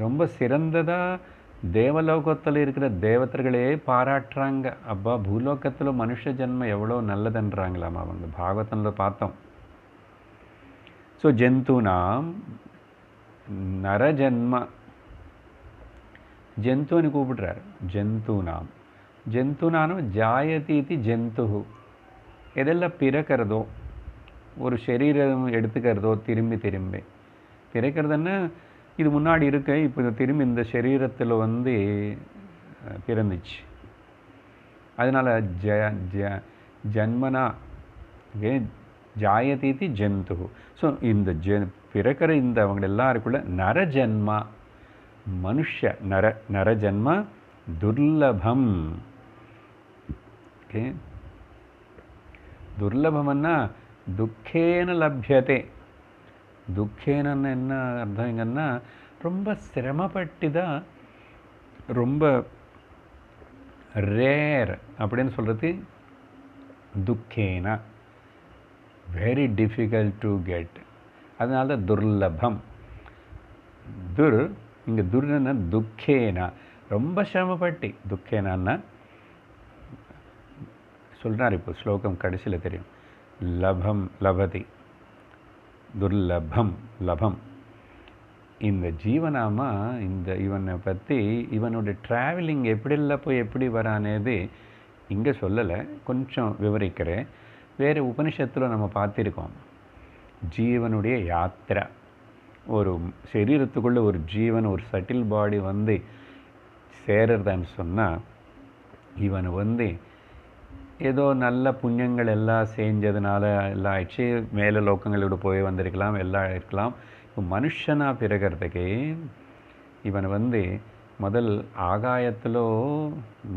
ரொம்ப சிறந்ததாக தேவலோகத்தில் இருக்கிற தேவதர்களே பாராட்டுறாங்க. அப்பா பூலோகத்தில் மனுஷ ஜென்மம் எவ்வளோ நல்லதுன்றாங்களாம் அவங்க. பாகவதத்தில் பார்த்தோம். ஸோ ஜந்துனாம் நரஜன்ம, ஜந்துன்னு கூப்பிடுறார். ஜந்துனானும் ஜாயதீதி ஜந்து, எதெல்லாம் பிறக்கிறதோ ஒரு சரீரம் எடுத்துக்கிறதோ திரும்பி பிறக்கிறதுன்னா இது முன்னாடி இருக்க, இப்போ திரும்பி இந்த சரீரத்தில் பிறந்துச்சு. அதனால் ஜன்மனா ஜாயதீதி ஜந்து. ஸோ இந்த பிறக்கிற இந்த அவங்க எல்லாருக்குள்ள நரஜன்மா, மனுஷ நரஜன்ம துர்லபம். ஓகே, துர்லபம்னா துக்கேன லப்யதே. துக்கேனன்னு என்ன அர்த்தம் இங்கன்னா, ரொம்ப சிரமப்பட்டு தான், ரொம்ப ரேர் அப்படின்னு சொல்கிறது துக்கேனா, வெரி டிஃபிகல்ட் டு கெட். அதனால தான் துர்லபம். இங்கே துர்னா துக்கேனா, ரொம்ப சிரமப்பட்டு. துக்கேனான்னா சொல்கிறார். இப்போ ஸ்லோகம் கடைசியில் தெரியும். லபம் லபதி, துர்லபம் லபம். இந்த ஜீவனாமா இவனை பற்றி இவனுடைய ட்ராவலிங் எப்படிலாம் போய் எப்படி வரானேது இங்கே சொல்லலை, கொஞ்சம் விவரிக்கிறேன். வேறு உபனிஷத்தில் நம்ம பார்த்துருக்கோம். ஜீவனுடைய யாத்திரை, ஒரு சரீரத்துக்குள்ளே ஒரு ஜீவன், ஒரு சட்டில் பாடி சேருறதான்னு சொன்னால், இவன் ஏதோ நல்ல புண்ணியங்கள் எல்லாம் செஞ்சதுனால எல்லாம் ஆயிடுச்சு, மேலே லோக்கங்களோட போய் வந்திருக்கலாம், எல்லாம் இருக்கலாம். இப்போ மனுஷனாக பிறக்கிறதுக்கு இவன் முதல் ஆகாயத்திலோ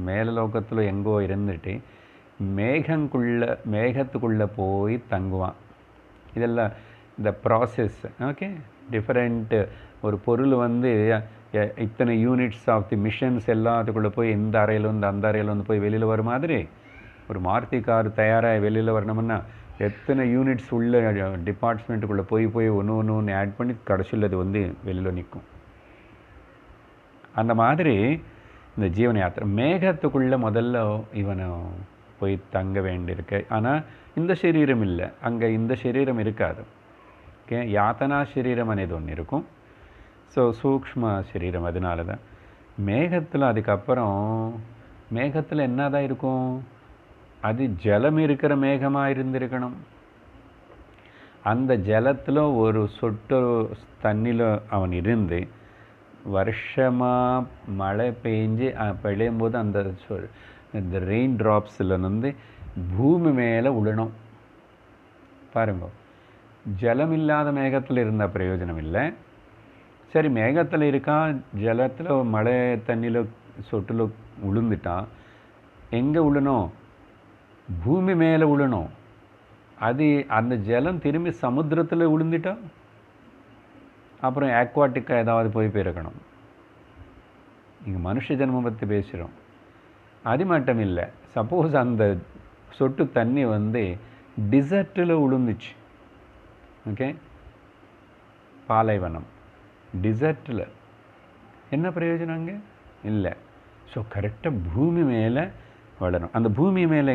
மேல லோகத்திலோ எங்கோ இருந்துட்டு மேகத்துக்குள்ளே போய் தங்குவான். இதெல்லாம் இந்த ப்ராசஸ். ஓகே, டிஃப்ரெண்ட்டு ஒரு பொருள் இத்தனை யூனிட்ஸ் ஆஃப் தி மிஷன்ஸ் எல்லாத்துக்குள்ளே போய் இந்த அறையிலேருந்து அந்த அறையிலேருந்து போய் வெளியில் வர மாதிரி ஒரு மாருதி கார் தயாராக வெளியில் வரணும்னா எத்தனை யூனிட்ஸ் உள்ள டிபார்ட்மெண்ட்டுக்குள்ளே போய் ஒன்று ஆட் பண்ணி கடைசியில் அது வந்து வெளியில் நிற்கும். அந்த மாதிரி இந்த ஜீவன யாத்திரை மேகத்துக்குள்ளே முதல்ல இவனை போய் தங்க வேண்டியிருக்கு. ஆனால் இந்த சரீரம் இல்லை, அங்கே இந்த சரீரம் இருக்காது. ஓகே, யாத்தனா சரீரம் అనేది ஒன்று இருக்கும். ஸோ சூக்ஷ்ம சரீரம். அதனால தான் மேகத்தில் அதுக்கப்புறம் மேகத்தில் என்ன தான் இருக்கும், அது ஜலம் இருக்கிற மேகமாக இருந்திருக்கணும். அந்த ஜலத்தில் ஒரு சொட்டு தண்ணியில் அவன் இருந்து வருஷமாக மழை பெஞ்சு பெய்யும்போது அந்த இந்த ரெயின் ட்ராப்ஸில் வந்து பூமி மேலே விழணும். பாருங்க, ஜலம் இல்லாத மேகத்தில் இருந்தால் பிரயோஜனம் இல்லை. சரி, மேகத்தில் இருக்கா, ஜலத்தில் மழை தண்ணியில் சொட்டில் விழுந்துட்டான், எங்கே விழணும், பூமி மேலே விழணும். அது அந்த ஜலம் திரும்பி சமுத்திரத்தில் விழுந்துட்டா அப்புறம் ஆக்வாட்டிக்காக ஏதாவது போய் பிறக்கணும். இங்கே மனுஷ ஜென்மம் பற்றி பேசுகிறோம். அது மட்டும் இல்லை, சப்போஸ் அந்த சொட்டு தண்ணி வந்து டிசர்ட்டில் விழுந்துச்சு, ஓகே, பாலைவனம் டிசர்ட்டில், என்ன பிரயோஜனம் அங்கே இல்லை. ஸோ கரெக்டாக பூமி மேலே வளரும். அந்த பூமி மேலே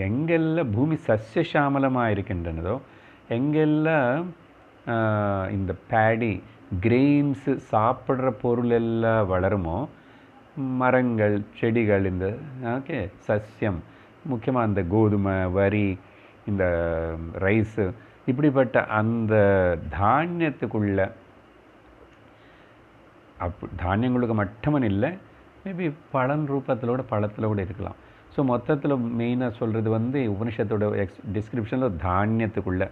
எங்கெல்லாம் பூமி சஸ்யசாமலமாக இருக்கின்றனதோ, எங்கெல்லாம் இந்த பேடி கிரெயின்ஸு சாப்பிட்ற பொருள் எல்லாம் வளருமோ, மரங்கள் செடிகள், இந்த ஓகே சஸ்யம், முக்கியமாக அந்த கோதுமை வரி இந்த ரைஸு இப்படிப்பட்ட அந்த தானியத்துக்குள்ள தானியங்களுக்கு மட்டுமன் இல்லை, மேபி பழம் ரூபத்திலோட பழத்தில் கூட இருக்கலாம். ஸோ மொத்தத்தில் மெயினாக சொல்கிறது வந்து உபனிஷத்தோட டிஸ்கிரிப்ஷனில் தானியத்துக்குள்ள.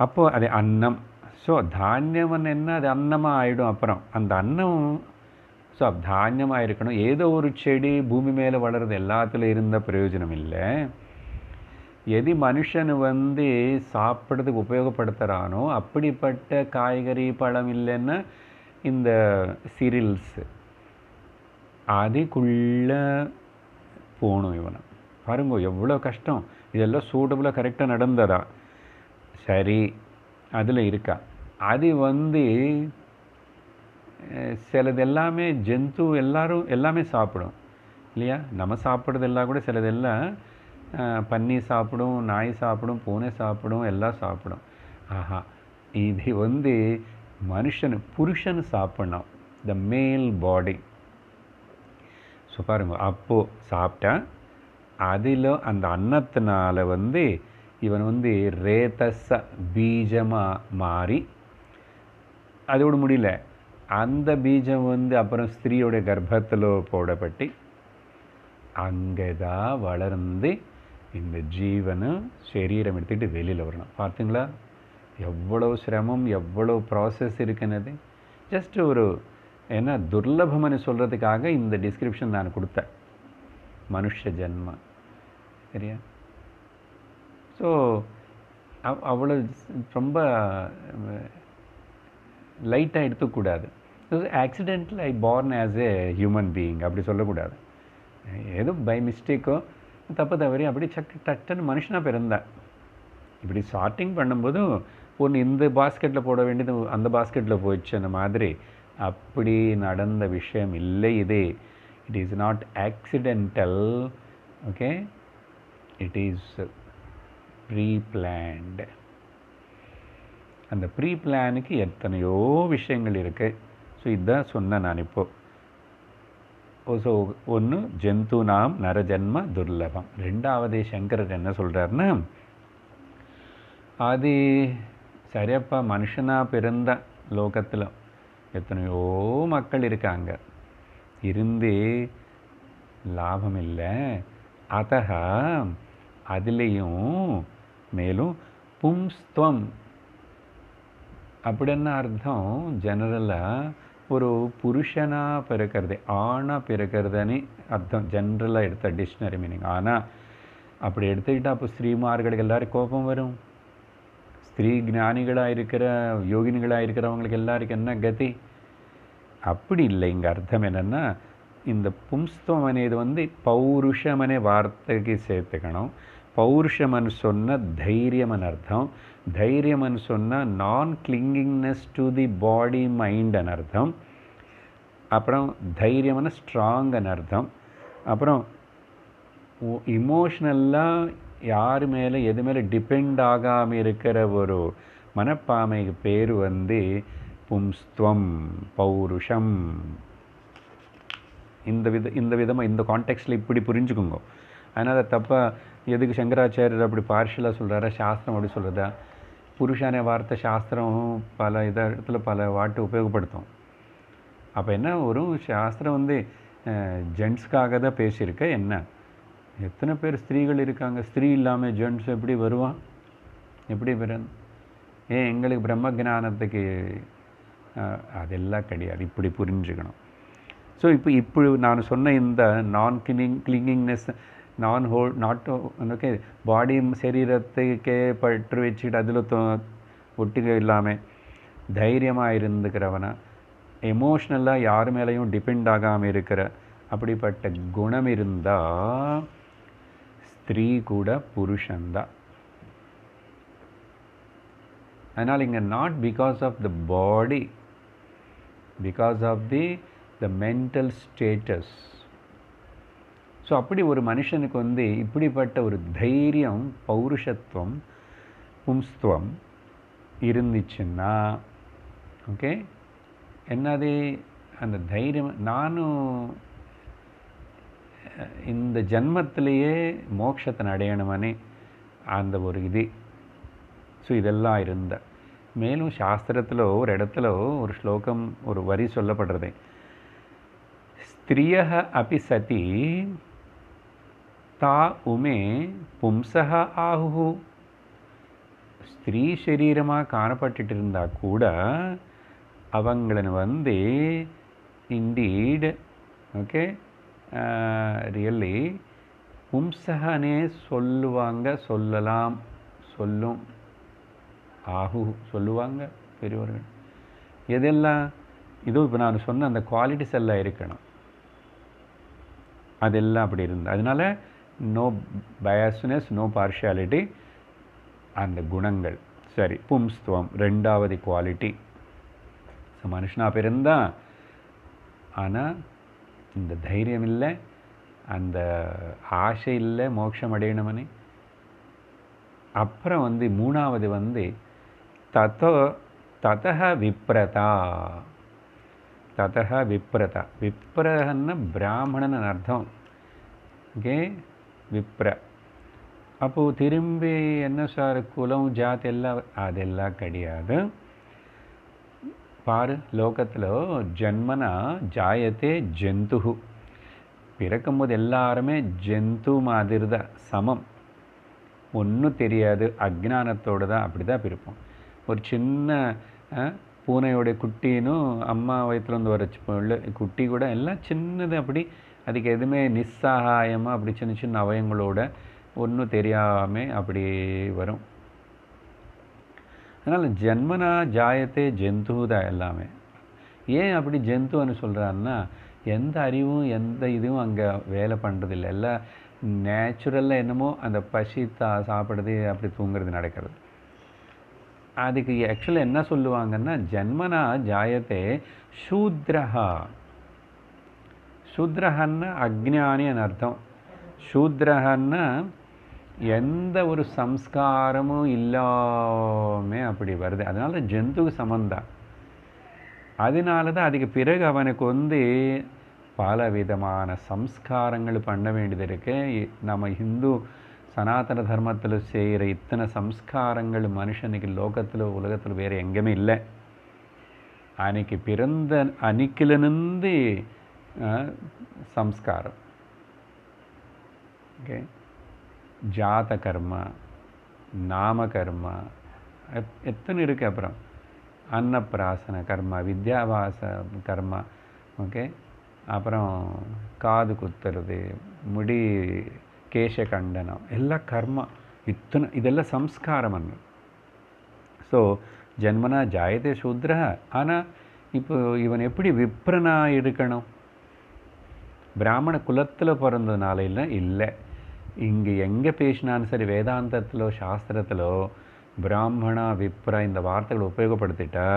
அப்போது அது அன்னம். ஸோ தானியம் என்ன, அது அன்னமாக ஆகிடும். அப்புறம் அந்த அன்னம் ஸோ தானியமாக இருக்கணும். ஏதோ ஒரு செடி பூமி மேலே வளருது எல்லாத்துல இருந்த பிரயோஜனம் இல்லை. எது மனுஷன் வந்து சாப்பிட்றதுக்கு உபயோகப்படுத்துகிறானோ அப்படிப்பட்ட காய்கறி பழம் இல்லைன்னா இந்த சீரியல்ஸு அதுக்குள்ளே போகணும் இவனை. பாருங்க எவ்வளோ கஷ்டம். இதெல்லாம் சூட்டபுளாக கரெக்டாக நடந்ததா, சரி அதில் இருக்கா. அது வந்து சிலது எல்லாமே ஜந்து எல்லாமே சாப்பிடும் இல்லையா. நம்ம சாப்பிட்றது எல்லாம் கூட சிலதெல்லாம் பன்னி சாப்பிடும், நாய் சாப்பிடும், பூனை சாப்பிடும், எல்லாம் சாப்பிடும். ஆஹா, இது வந்து புருஷன் சாப்பிடணும், த மேல் பாடி. ஸோ பாருங்க, அப்போது சாப்பிட்டா அதில் அந்த அன்னத்தினால வந்து இவன் வந்து ரேதஸ பீஜமாக மாறி, அதோடு முடியல, அந்த பீஜம் வந்து அப்புறம் ஸ்திரீயோடைய கர்ப்பத்தில் போடப்பட்டு அங்கே தான் வளர்ந்து இந்த ஜீவனை சரீரம் எடுத்துகிட்டு வெளியில் வரணும். பார்த்தீங்களா எவ்வளோ சிரமம், எவ்வளோ ப்ராசஸ் இருக்குன்னது. ஜஸ்ட் ஒரு என்ன துர்லபம்னு சொல்கிறதுக்காக இந்த டிஸ்கிரிப்ஷன் நான் கொடுத்தேன், மனுஷ ஜென்மம். சரியா? ஸோ அவ்வளோ ரொம்ப லைட்டாக எடுத்துக்கூடாது. Accidental I born as a human being அப்படி சொல்லக்கூடாது. ஏதோ பை மிஸ்டேக்கோ தப்பு தவறி அப்படி டக்குன்னு மனுஷனாக பிறந்தேன். இப்படி சார்ட்டிங் பண்ணும்போது ஒன்று இந்த பாஸ்கெட்டில் போட வேண்டியது அந்த பாஸ்கெட்டில் போயிடுச்சு, அந்த மாதிரி அப்படி நடந்த விஷயம் இல்லை இது. It is not accidental, okay, it is pre planned. அந்த ப்ரீ பிளானுக்கு எத்தனையோ விஷயங்கள் இருக்குது. ஸோ இதுதான் சொன்னேன் நான் இப்போது. ஸோ ஒன்று ஜந்து நாம் நரஜன்ம துர்லபம். ரெண்டாவது சங்கரர் என்ன சொல்கிறாருன்னா, அது சரியப்பா மனுஷனாக பிறந்த லோகத்தில் எத்தனையோ மக்கள் இருக்காங்க, இருந்து லாபம் இல்லை. அத்தக அதுலேயும் மேலும் பும்ஸ்துவம் அப்படின்னு அர்த்தம் ஜெனரலாக ஒரு புருஷனாக பிறக்கிறது, ஆணாக பிறக்கிறதுன்னு அர்த்தம் ஜென்ரலாக எடுத்த டிக்ஷனரி மீனிங். ஆனால் அப்படி எடுத்துக்கிட்டால் அப்போ ஸ்திரீமார்களுக்கு எல்லோரும் கோபம் வரும். ஸ்திரீ ஞானிகளாக இருக்கிற யோகினிகளாக இருக்கிறவங்களுக்கு எல்லாருக்கும் என்ன கதி? அப்படி இல்லை. இங்கே அர்த்தம் என்னென்னா, இந்த பும்ஸ்துவம் అనేది வந்து పౌరుషం అనే వార్తకి சேர்த்துக்கணும். పౌరుషం అని சொன்ன தைரியம் అని అర్థం. தைரியம் అని சொன்ன நான் கிளிங்கிங்னஸ் டு தி பாடி மைண்ட் అని అర్థం. அப்புறம் தைரியம்னு ஸ்ட்ராங் అని அர்த்தம். அப்புறம் இமோஷ்னலாக யார் மேலே எது மேலே டிபெண்ட் ஆகாமல் இருக்கிற ஒரு மனப்பாமைக்கு பேர் வந்து பும்ஸ்துவம், பௌருஷம். இந்த விதமாக இந்த கான்டெக்ஸ்டில் இப்படி புரிஞ்சுக்குங்க. அதனால் தப்பாக எதுக்கு சங்கராச்சாரியர் அப்படி பார்ஷலாக சொல்கிறாரா, சாஸ்திரம் அப்படி சொல்கிறதா? புருஷான வார்த்தை சாஸ்திரம் பல இடத்துல பல வாட்டு உபயோகப்படுத்தும். அப்போ என்ன வரும், சாஸ்திரம் வந்து ஜென்ட்ஸ்க்காக தான் பேசியிருக்க. என்ன எத்தனை பேர் ஸ்திரீகள் இருக்காங்க, ஸ்திரீ இல்லாமல் ஜென்ட்ஸ் எப்படி வருவான்? எப்படி வரும்? எங்களுக்கு பிரம்ம ஜானத்துக்கு அதெல்லாம் கிடையாது. இப்படி புரிஞ்சுக்கணும். ஸோ இப்போ நான் சொன்ன இந்த நான் கிளிங்கிங்னஸ், நாட் ஓகே, பாடி சரீரத்துக்கே பற்று வச்சுக்கிட்டு அதில் ஒட்டுக்க இல்லாமல் தைரியமாக இருந்துக்கிறவனா, எமோஷ்னலாக யார் மேலேயும் டிபெண்ட் ஆகாமல் இருக்கிற அப்படிப்பட்ட குணம் இருந்தால் ஸ்திரீ கூட புருஷன்தான். அதனால் இங்கே not because of the body, because of the mental status. So அப்படி ஒரு மனுஷனுக்கு வந்து இப்படிப்பட்ட ஒரு தைரியம், பௌருஷத்துவம், பும்ஸ்துவம் இருந்துச்சுன்னா ஓகே, என்னது அந்த தைரியம், நானும் இந்த ஜன்மத்திலேயே மோட்சத்தை அடையணுமனே அந்த ஒரு இது. ஸோ இதெல்லாம் இருந்த மேலும் சாஸ்திரத்தில் ஒரு இடத்துல ஒரு ஸ்லோகம், ஒரு வரி சொல்லப்படுறது, ஸ்திரியः अपि सति ता उमे पुंसः आहुः. ஸ்திரீ சரீரமாக காணப்பட்டு இருந்தால் கூட அவங்களை வந்து இண்டீட் ஓகே ரியல்லி பும்சகனே சொல்லுவாங்க, சொல்லலாம், சொல்லும், ஆஹு சொல்லுவாங்க பெரியவர்கள். எதெல்லாம் இதோ இப்போ நான் சொன்ன அந்த குவாலிட்டிஸ் எல்லாம் இருக்கணும். அதெல்லாம் அப்படி இருந்தால், அதனால நோ பயாஸ்னஸ், நோ பார்ஷியாலிட்டி, அந்த குணங்கள் சரி. பும்ஸ்துவம் ரெண்டாவது குவாலிட்டி. ஸோ மனுஷனாக பிறந்தா ஆனால் இந்த தைரியம் இல்லை, அந்த ஆசை இல்லை மோட்சம் அடையணுமனே. அப்புறம் வந்து மூணாவது வந்து ததஹ விப்ரதா. ததஹ விப்ரதா, விப்ரன்னா பிராமணன் அர்த்தம். ஓகே, விப்ர. அப்போது திரும்பி என்ன சார் குலம் ஜாத் எல்லாம் அதெல்லாம் கிடையாது. பாரு, லோகத்தில் ஜன்மனா ஜாயத்தே ஜந்து. பிறக்கும்போது எல்லாருமே ஜந்து மாதிரி தான், சமம். ஒன்றும் தெரியாது, அஜ்ஞானத்தோடு தான் அப்படி தான் பிறப்போம். ஒரு சின்ன பூனையோடைய குட்டினும் அம்மா வயிற்றுலேருந்து வர குட்டி கூட எல்லாம் சின்னது. அப்படி அதுக்கு எதுவுமே நிஸ்ஸாகாயமாக அப்படி சின்ன சின்ன அவயங்களோட ஒன்றும் தெரியாமல் அப்படி வரும். அதனால் ஜன்மனா ஜாயத்தே ஜந்து தான் எல்லாமே. ஏன் அப்படி ஜந்துன்னு சொல்கிறான்னா, எந்த அறிவும் எந்த இதுவும் அங்கே வேலை பண்ணுறதில்லை. எல்லாம் நேச்சுரலாக என்னமோ அந்த பசி சாப்பிட்றது அப்படி தூங்குறது நடக்கிறது. அதுக்கு ஆக்சுவலாக என்ன சொல்லுவாங்கன்னா, ஜன்மனா ஜாயத்தே சூத்ரஹா. சூத்ரஹன்னா அக்ஞானின்னு அர்த்தம். சூத்ரஹன்னா எந்த ஒரு சம்ஸ்காரமும் இல்லாமல் அப்படி வருது. அதனால ஜந்துக்கு சமந்தான். அதனால தான் அதுக்கு பிறகு அவனுக்கு வந்து பல விதமான சம்ஸ்காரங்கள் பண்ண வேண்டியது இருக்குது. நம்ம ஹிந்து சனாதன தர்மத்தில் செய்கிற இத்தனை சம்ஸ்காரங்கள் மனுஷனுக்கு லோகத்தில் உலகத்தில் வேறு எங்கேயுமே இல்லை. அன்னைக்கு பிறந்த அன்னைக்கிலிருந்து சம்ஸ்காரம். ஓகே, ஜாத கர்மா, நாம கர்மா எத்தனை இருக்குது. அப்புறம் அன்னப்பிராசன கர்மா, வித்யாபாச கர்மா. ஓகே, அப்புறம் காது குத்துறது, முடி கேச கண்டனம், எல்லாம் கர்மா. இதெல்லாம் சம்ஸ்காரம். ஸோ ஜென்மனா ஜாயதே சூத்ரா. ஆனால் இப்போ இவன் எப்படி விப்ரனா இருக்கணும்? பிராமண குலத்தில் பிறந்ததுனால இல்லை. இங்கே எங்கே பேசினாலும் சரி, வேதாந்தத்திலோ சாஸ்திரத்திலோ பிராமணா விப்ரா இந்த வார்த்தைகளை உபயோகப்படுத்திட்டா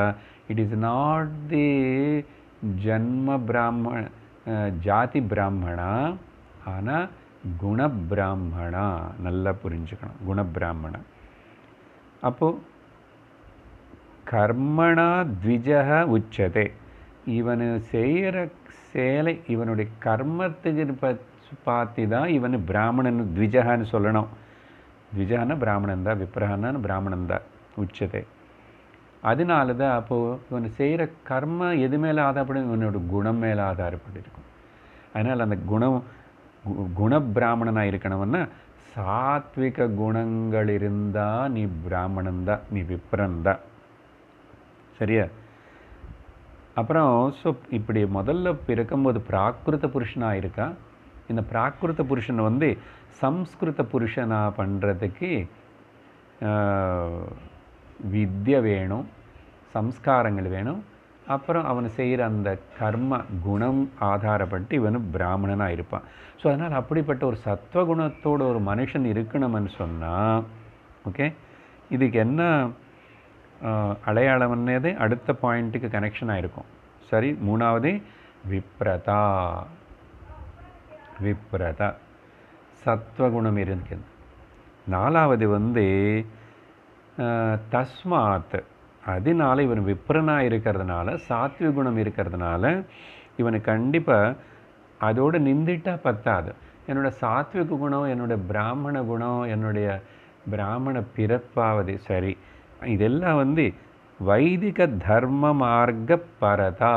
இட் இஸ் நாட் தி ஜன்ம பிராமண ஜாதி பிராமணா, ஆனால் குணபிராமணா. நல்லா புரிஞ்சுக்கணும், குணபிராமணா. அப்போது கர்மணா த்விஜக உச்சதே. இவனு செய்கிற சேலை இவனுடைய கர்மத்துக்கு பார்த்து தான் இவனு பிராமணன் த்விஜகான்னு சொல்லணும். த்விஜகான பிராமணன் தான், விப்ரஹான பிராமணன் தான் உச்சதே. அதனால தான் அப்போது இவன் செய்கிற கர்ம எது மேலே ஆதாரப்படும்? இவனோட குணம் மேலே ஆதாரப்பட்டு இருக்கும். அதனால் அந்த குணபிராமணனாக இருக்கணும்னா சாத்விக குணங்கள் இருந்தால் நீ பிராமணன் தான், நீ விப்ரன் தான். சரியா? அப்புறம் இப்படி முதல்ல பிறக்கும்போது பிராகிருத புருஷனாக இருக்கா. இந்த பிராகிருத புருஷன் சம்ஸ்கிருத புருஷனாக பண்ணுறதுக்கு வித்யை வேணும், சம்ஸ்காரங்கள் வேணும். அப்புறம் அவன் செய்கிற அந்த கர்ம குணம் ஆதாரப்பட்டு இவனு பிராமணனாக இருப்பான். ஸோ அதனால் அப்படிப்பட்ட ஒரு சத்வகுணத்தோடு ஒரு மனுஷன் இருக்கணும்னு சொன்னால், ஓகே, இதுக்கு என்ன அடையாளம்னது அடுத்த பாயிண்ட்டுக்கு கனெக்ஷன் ஆகிருக்கும். சரி, மூணாவது விப்ரதா. விப்ரதா சத்வகுணம் இருக்குது. நாலாவது தஸ்மாத். அதனால இவன் விப்ரனாக இருக்கிறதுனால, சாத்விக குணம் இருக்கிறதுனால இவனுக்கு கண்டிப்பாக அதோடு நின்றுட்டால் பத்தாது. என்னோடய சாத்விக குணம், என்னோடய பிராமண குணம், என்னுடைய பிராமண பிறப்பாவது சரி, இதெல்லாம் வைதிக தர்ம மார்க்க பரதா.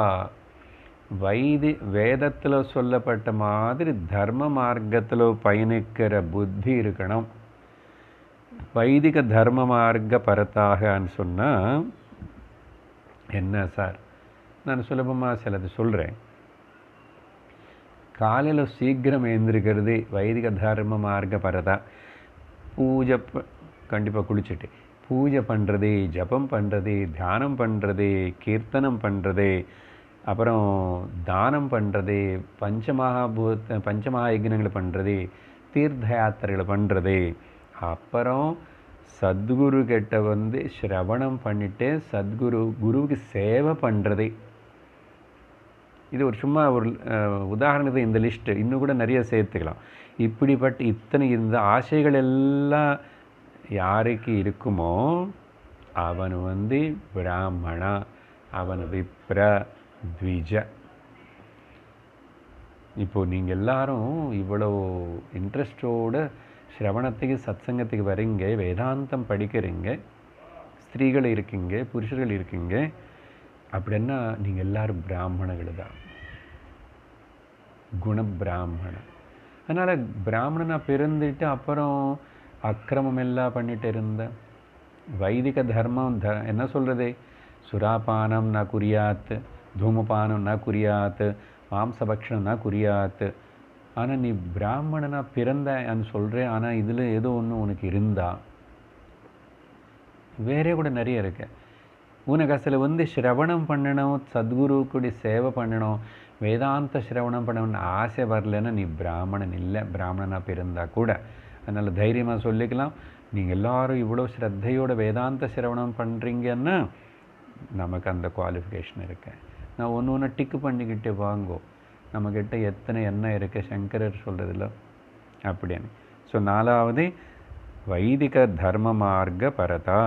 வேதத்தில் சொல்லப்பட்ட மாதிரி தர்ம மார்க்கத்தில் பயணிக்கிற புத்தி இருக்கணும். வைதிக தர்ம மார்க்க பரத்தாகன்னு சொன்னால் என்ன சார்? நான் சுலபமாக சிலது சொல்கிறேன். காலையில் சீக்கிரம் எழுந்திருக்கிறது வைதிக தர்ம மார்க்க பரதா. பூஜை கண்டிப்பாக குளிச்சுட்டு பூஜை பண்ணுறது, ஜபம் பண்ணுறது, தியானம் பண்ணுறது, கீர்த்தனம் பண்ணுறது, அப்புறம் தானம் பண்ணுறது, பஞ்சமகா யஜ்ஞங்களை பண்ணுறது, தீர்த்த யாத்திரைகளை பண்ணுறது, அப்புறம் சத்குரு கிட்ட ஸ்ரவணம் பண்ணிட்டு குருவுக்கு சேவை பண்ணுறது. இது ஒரு சும்மா ஒரு உதாரணத்தை, இந்த லிஸ்ட்டு இன்னும் கூட நிறைய சேர்த்துக்கலாம். இப்படிப்பட்ட இந்த ஆசைகள் எல்லாம் யாருக்கு இருக்குமோ அவன் பிராமணா, அவன் விப்ர த்விஜ. இப்போது நீங்கள் எல்லாரும் இவ்வளோ இன்ட்ரெஸ்டோடு ஸ்ரவணத்துக்கு சத்சங்கத்துக்கு வரீங்க, வேதாந்தம் படிக்கிறீங்க, ஸ்திரீகள் இருக்கீங்க, புருஷர்கள் இருக்கீங்க. அப்படின்னா நீங்கள் எல்லோரும் பிராமணர்கள் தான், குணபிராமணன். அதனால் பிராமணனாக பிறந்துட்டு அப்புறம் அக்கிரமம் எல்லாம் பண்ணிட்டு இருந்தேன். வைதிக தர்மம் என்ன சொல்கிறது? சுராபானம் ந குறியாத், தூமபானம் ந குறியாத், மாம்சபக்ஷணம் ந குறியாத். ஆனால் நீ பிராமணனாக பிறந்தன்னு சொல்கிறேன். ஆனால் இதில் ஏதோ ஒன்று உனக்கு இருந்தா, வேறே கூட நிறைய இருக்கு. உனக்கு அசல் ஸ்ரவணம் பண்ணணும், சத்குருக்குடி சேவை பண்ணணும், வேதாந்த ஸ்ரவணம் பண்ணணும்னு ஆசை வரலன்னா நீ பிராமணன் இல்லை, பிராமணனாக பிறந்தா கூட. அதனால் தைரியமாக சொல்லிக்கலாம், நீங்கள் எல்லோரும் இவ்வளோ ஸ்ரத்தையோட வேதாந்த சிரவணம் பண்ணுறீங்கன்னா நமக்கு அந்த குவாலிஃபிகேஷன் இருக்கு. நான் ஒன்று டிக்கு பண்ணிக்கிட்டு வாங்கோ, நம்மக்கிட்ட எத்தனை எண்ணெய் இருக்குது சங்கரர் சொல்கிறதில்ல அப்படின்னு. ஸோ நாலாவது வைதிக தர்ம மார்க்க பரதா.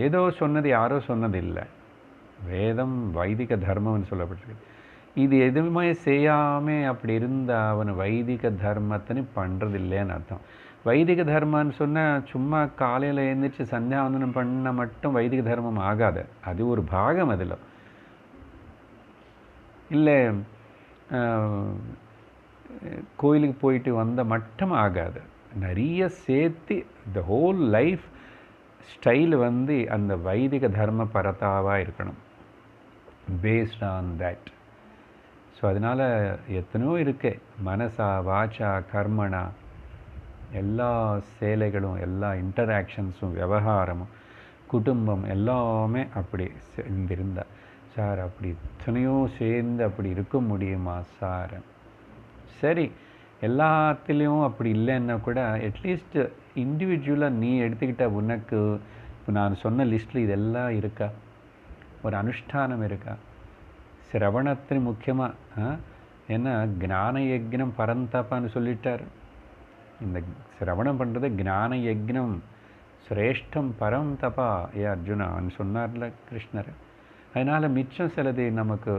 ஏதோ சொன்னது யாரோ சொன்னது இல்லை, வேதம் வைதிக தர்மம்னு சொல்லப்பட்டிருக்கு. இது எதுவுமே செய்யாமல் அப்படி இருந்தால் அவன் வைதிக தர்மத்தின்னு பண்ணுறது இல்லைன்னு அர்த்தம். வைதிக தர்மன்னு சொன்னால் சும்மா காலையில் எழுந்திரிச்சு சந்தியாவந்தனம் பண்ண மட்டும் வைதிக தர்மம் ஆகாது, அது ஒரு பாகம். அதில் இல்லை கோயிலுக்கு போயிட்டு வந்த மட்டும் ஆகாது, நிறைய சேர்த்து த ஹோல் லைஃப் ஸ்டைல் அந்த வைதிக தர்ம பரதாவாக இருக்கணும், பேஸ்ட் ஆன் தட். ஸோ அதனால் எத்தனையோ இருக்குது, மனசா வாச்சா கர்மனா எல்லா சேலைகளும், எல்லா இன்டராக்ஷன்ஸும், விவகாரமும் குடும்பம் எல்லாமே அப்படி சேர்ந்திருந்தா. சார் அப்படி இத்தனையோ சேர்ந்து அப்படி இருக்க முடியுமா சார்? சரி, எல்லாத்துலேயும் அப்படி இல்லைன்னா கூட அட்லீஸ்ட் இண்டிவிஜுவலாக நீ எடுத்துக்கிட்ட உனக்கு இப்போ நான் சொன்ன லிஸ்ட்டில் இதெல்லாம் இருக்கா? ஒரு அனுஷ்டானம் இருக்கா? சிரவணത്തിന് முக்கியமாக ஏன்னா ஞான யக்னம் பரந்தப்பான்னு சொல்லிட்டார். இந்த சிரவணம் பண்ணுறது ஞான யக்னம் சிரேஷ்டம் பரம் தபா ஏ அர்ஜுனான்னு சொன்னார்ல கிருஷ்ணர். அதனால் மிச்சம் சிலது நமக்கு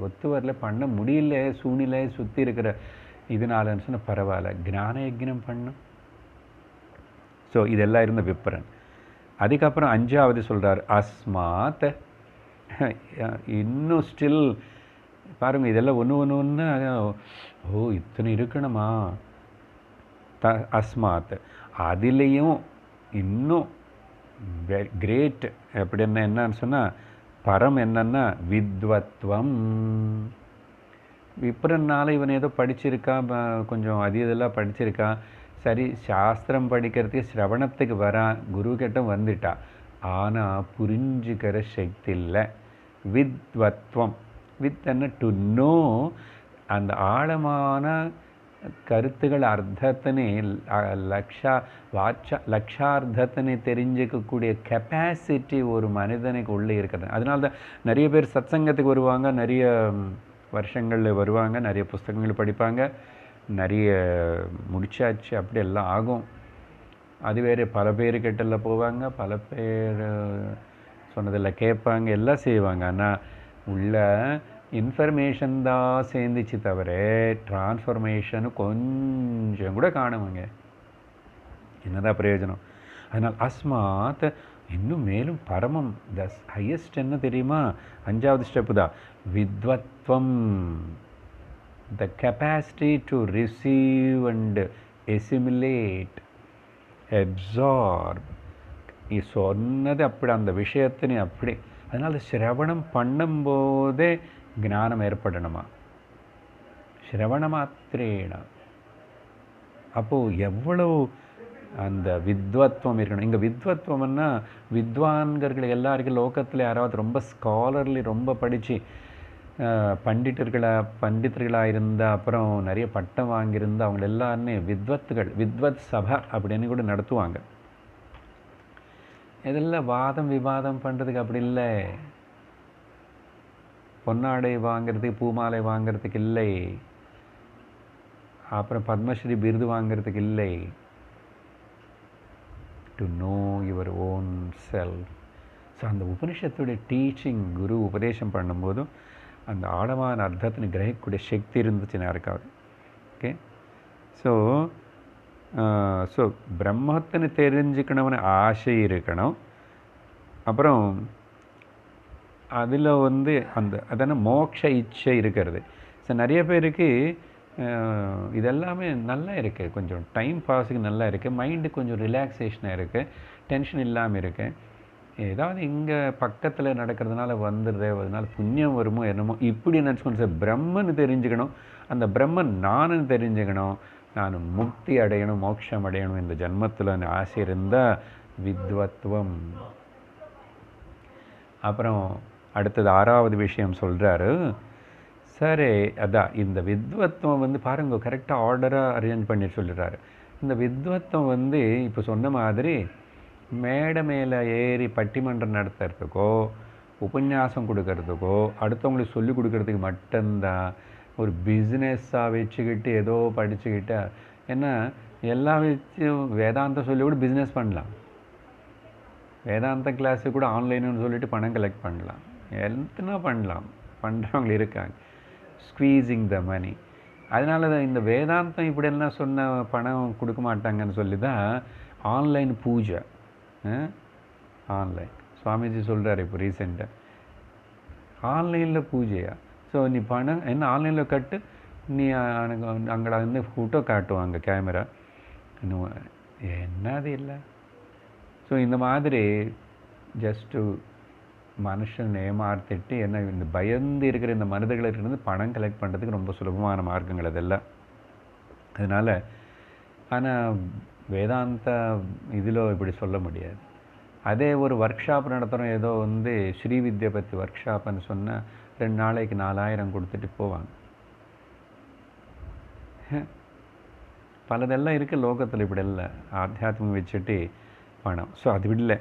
ஒத்து வரல, பண்ண முடியல, சூழ்நிலை சுற்றி இருக்கிற இதனாலன்னு சொன்னால் பரவாயில்ல, ஞான யக்னம் பண்ணும். ஸோ இதெல்லாம் இருந்த விப்ரன். அதுக்கப்புறம் 5வது சொல்கிறார் அஸ்மாத். இன்னும் ஸ்டில் பாருங்கள், இதெல்லாம் ஒன்று ஓ இத்தனை இருக்கணுமா? அஸ்மாத் அதுலேயும் இன்னும் கிரேட் எப்படின்னா என்னன்னு சொன்னால் பரம் என்னன்னா வித்வத்வம். விப்ரனால இவன் ஏதோ படிச்சிருக்கா, கொஞ்சம் இதெல்லாம் படிச்சிருக்கா, சரி சாஸ்திரம் படிக்கிறதுக்கு சிரவணத்துக்கு வரான், குரு கிட்ட வந்துட்டா, ஆனால் புரிஞ்சுக்கிற சக்தி இல்லை. வித்வத்வம், வித் என்ன டு நோ, அந்த ஆழமான கருத்துகள் அர்த்தத்தினை லட்சார்த்தத்தினை தெரிஞ்சிக்கக்கூடிய கெப்பாசிட்டி ஒரு மனிதனுக்கு உள்ளே இருக்கிறது. அதனால தான் நிறைய பேர் சத்சங்கத்துக்கு வருவாங்க, நிறைய வருஷங்களில் வருவாங்க, நிறைய புஸ்தகங்கள் படிப்பாங்க, நிறைய முடிச்சாச்சு அப்படி எல்லாம் ஆகும். அது வேறு பல பேர்கிட்டலாம் போவாங்க, பல பேர் சொன்னதில் கேட்பாங்க, எல்லாம் செய்வாங்க. ஆனால் உள்ள இன்ஃபர்மேஷன் தான் சேர்ந்துச்சு தவிர டிரான்ஸ்ஃபர்மேஷனு கொஞ்சம் கூட காணுவாங்க. என்னதான் பிரயோஜனம்? அதனால் அஸ்மாத் இன்னும் மேலும் பரமம், த ஹையஸ்ட் என்ன தெரியுமா? 5வது ஸ்டெப்பு தான் வித்வத்வம், the capacity to receive and assimilate, absorb. நீ சொன்னது அப்படி, அந்த விஷயத்தினே அப்படி. அதனால் சிரவணம் பண்ணும்போதே ஞானம் ஏற்படணுமா? சிரவண மாத்திரேன. அப்போது எவ்வளவு அந்த வித்வத்வம் இருக்கணும். இங்கே வித்வத்வம்னா வித்வான்கள் எல்லாருக்கும் லோகத்தில் யாராவது ரொம்ப ஸ்காலர்லி, ரொம்ப படித்து பண்டிதர்களாக இருந்தால், அப்புறம் நிறைய பட்டம் வாங்கியிருந்தால் அவங்க எல்லாருமே வித்வத்துகள், வித்வத் சபா அப்படின்னு கூட நடத்துவாங்க. இதெல்லாம் வாதம் விவாதம் பண்ணுறதுக்கு அப்படி இல்லை, பொன்னாடை வாங்கிறதுக்கு பூமாலை வாங்கிறதுக்கு இல்லை, அப்புறம் பத்மஸ்ரீ விருது வாங்கிறதுக்கு இல்லை. To know your own self. So அந்த உபனிஷத்துடைய டீச்சிங் குரு உபதேசம் பண்ணும்போதும் அந்த ஆழமான அர்த்தத்தினை கிரகிக்கக்கூடிய சக்தி இருந்துச்சுன்னா இருக்காது. ஓகே, ஸோ பிரம்மத்தினை தெரிஞ்சுக்கணும்னு ஆசை இருக்கணும். அப்புறம் அதில் அதான மோட்ச இச்சை இருக்கிறது. ஸோ நிறைய பேருக்கு இதெல்லாமே நல்லா இருக்குது, கொஞ்சம் டைம் பாஸுக்கு நல்லா இருக்குது, மைண்டு கொஞ்சம் ரிலாக்ஸேஷனாக இருக்குது, டென்ஷன் இல்லாமல் இருக்குது. ஏதாவது இங்கே பக்கத்தில் நடக்கிறதுனால வந்துடுது, அதனால புண்ணியம் வருமோ என்னமோ இப்படி நினச்சிக்கணும். சார் பிரம்மன்னு தெரிஞ்சுக்கணும், அந்த பிரம்மன் நானுன்னு தெரிஞ்சுக்கணும், நான் முக்தி அடையணும், மோட்சம் அடையணும், இந்த ஜன்மத்தில் ஆசை இருந்தால் வித்வத்வம். அப்புறம் அடுத்தது 6வது விஷயம் சொல்கிறாரு. சரி, அதான் இந்த வித்வத்வம் பாருங்க, கரெக்டாக ஆர்டராக அரேஞ்ச் பண்ணி சொல்லிடுறாரு. இந்த வித்வத்வம் இப்போ சொன்ன மாதிரி மேடை மேலே ஏறி பட்டிமன்றம் நடத்துறதுக்கோ உபன்யாசம் கொடுக்கறதுக்கோ அடுத்தவங்களுக்கு சொல்லிக் கொடுக்கறதுக்கு மட்டும்தான். ஒரு பிஸ்னஸாக வச்சுக்கிட்டு ஏதோ படிச்சுக்கிட்டா ஏன்னா எல்லா வச்சும் வேதாந்தம் சொல்லி கூட பிஸ்னஸ் பண்ணலாம், வேதாந்த கிளாஸு கூட ஆன்லைனுன்னு சொல்லிட்டு பணம் கலெக்ட் பண்ணலாம், எத்தனை பண்ணலாம், பண்ணுறவங்க இருக்காங்க. ஸ்குவீஸிங் த மணி. அதனால தான் இந்த வேதாந்தம் இப்படியெல்லாம் சொன்ன பணம் கொடுக்க மாட்டாங்கன்னு சொல்லி தான் ஆன்லைன் பூஜை. ஆன்லைன் சுவாமிஜி சொல்கிறார் இப்போ ரீசெண்டாக, ஆன்லைனில் பூஜையா? ஸோ நீ பணம் என்ன ஆன்லைனில் கட்டு, நீ அங்கே ஃபோட்டோ காட்டுவாங்க கேமரா, இன்னும் என்னது இல்லை. ஸோ இந்த மாதிரி ஜஸ்ட்டு மனுஷன் ஏமாற்றிட்டு என்ன இந்த பயந்து இருக்கிற இந்த மனிதர்களிருந்து பணம் கலெக்ட் பண்ணுறதுக்கு ரொம்ப சுலபமான மார்க்கங்கள் அதெல்லாம். அதனால் ஆனால் வேதாந்த இதில் இப்படி சொல்ல முடியாது. அதே ஒரு ஒர்க் ஷாப் நடத்துகிறோம், ஏதோ வந்து ஸ்ரீவித்யை பற்றி ஒர்க் ஷாப்னு சொன்னால் 2 நாளைக்கு 4000 கொடுத்துட்டு போவாங்க. பலதெல்லாம் இருக்குது லோகத்தில், இப்படி இல்லை ஆத்தியாத்மம் வச்சுட்டு பணம். ஸோ அது இல்லை,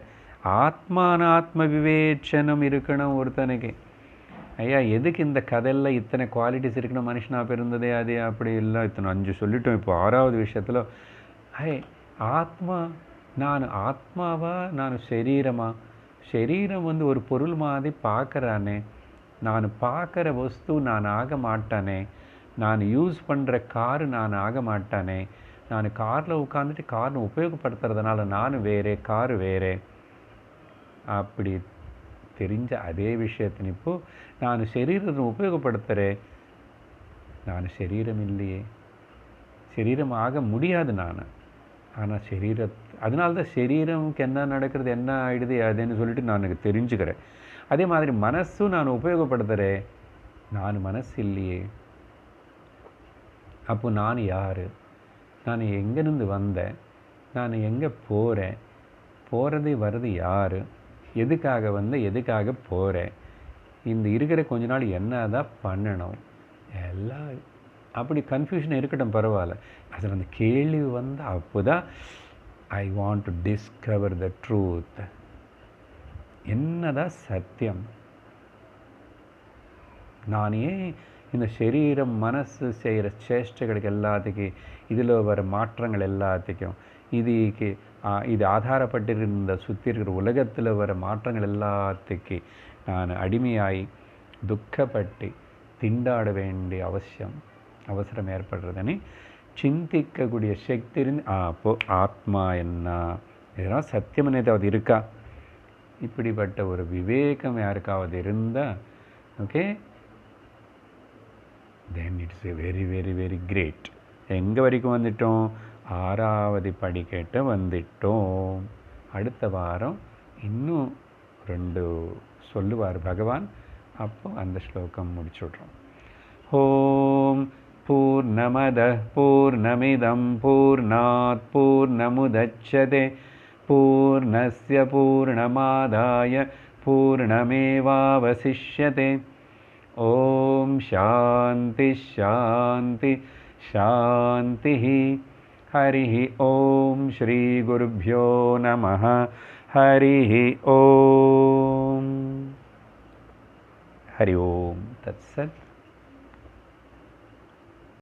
ஆத்மானாத்ம விவேச்சனம் இருக்கணும் ஒருத்தனுக்கு. ஐயா எதுக்கு இந்த கதையில் இத்தனை குவாலிட்டிஸ் இருக்கணும், மனுஷனாக பிறந்ததே அது அப்படி இல்லை, இத்தனை 5 சொல்லிட்டோம். இப்போ 6வது விஷயத்தில் ஆத்மா, நான் ஆத்மாவா நான் சரீரமா? சரீரம் வந்து ஒரு பொருள் மாதிரி பார்க்குறானே, நான் பார்க்குற வஸ்து நான் ஆக மாட்டானே, நான் யூஸ் பண்ணுற காரு நான் ஆக மாட்டானே, நான் காரில் உட்காந்துட்டு காரை உபயோகப்படுத்துறதுனால நான் வேறே காரு வேறே அப்படி தெரிஞ்ச அதே விஷயத்தின் இப்போது நான் சரீரத்தை உபயோகப்படுத்துகிறேன், நான் சரீரம் இல்லையே, சரீரம் ஆக முடியாது நான். ஆனால் அதனால்தான் சரீரமுக்கு என்ன நடக்கிறது என்ன ஆகிடுது அதுன்னு சொல்லிட்டு நான் எனக்கு தெரிஞ்சுக்கிறேன். அதே மாதிரி மனசும் நான் உபயோகப்படுத்துகிறேன், நான் மனசு இல்லையே. அப்போ நான் யார்? நான் எங்கேருந்து வந்தேன்? நான் எங்கே போகிறேன்? போகிறது வர்றது யார்? எதுக்காக வந்தேன்? எதுக்காக போகிறேன்? இந்த இருக்கிற கொஞ்ச நாள் என்ன தான் பண்ணணும்? எல்லாம் அப்படி கன்ஃபியூஷன் இருக்கட்டும், பரவாயில்ல. அதில் அந்த கேள்வி வந்து அப்போ தான் I want to discover the truth. என்னதான் சத்தியம்? நான் ஏன் இந்த சரீரம் மனசு செய்கிற சேஷ்டைகளுக்கு எல்லாத்துக்கும், இதில் வர மாற்றங்கள் எல்லாத்துக்கும், இது ஆதாரப்பட்டிருந்த சுற்றி இருக்கிற உலகத்தில் வர மாற்றங்கள் எல்லாத்துக்கும் நான் அடிமையாகி துக்கப்பட்டு திண்டாட வேண்டிய அவசரம் ஏற்படுறதுன்னு சிந்திக்கக்கூடிய சக்தி இருந்து அப்போது ஆத்மா என்ன, இதெல்லாம் சத்தியம்னு ஏதாவது இருக்கா? இப்படிப்பட்ட ஒரு விவேகம் யாருக்காவது இருந்தால் okay, then it's a very very very great. எங்கே வரைக்கும் வந்துட்டோம்? 6வது படிக்கட்ட வந்துட்டோம். அடுத்த வாரம் இன்னும் 2 சொல்லுவார் பகவான், அப்போ அந்த ஸ்லோகம் முடிச்சு விட்றோம். ஓம் பூர்ணமதః பூர்ணமிதம் பூர்ணாத் பூர்ணமுதச்யதே பூர்ணஸ்ய பூர்ணமாதாய பூர்ணமேவாவசிஷ்யதே. ஓம் சாந்தி சாந்தி சாந்தி. ஹரி ஓம் ஸ்ரீ குருப்யோ நமः. ஹரி ஓம். ஹரி ஓம் தத்சத்.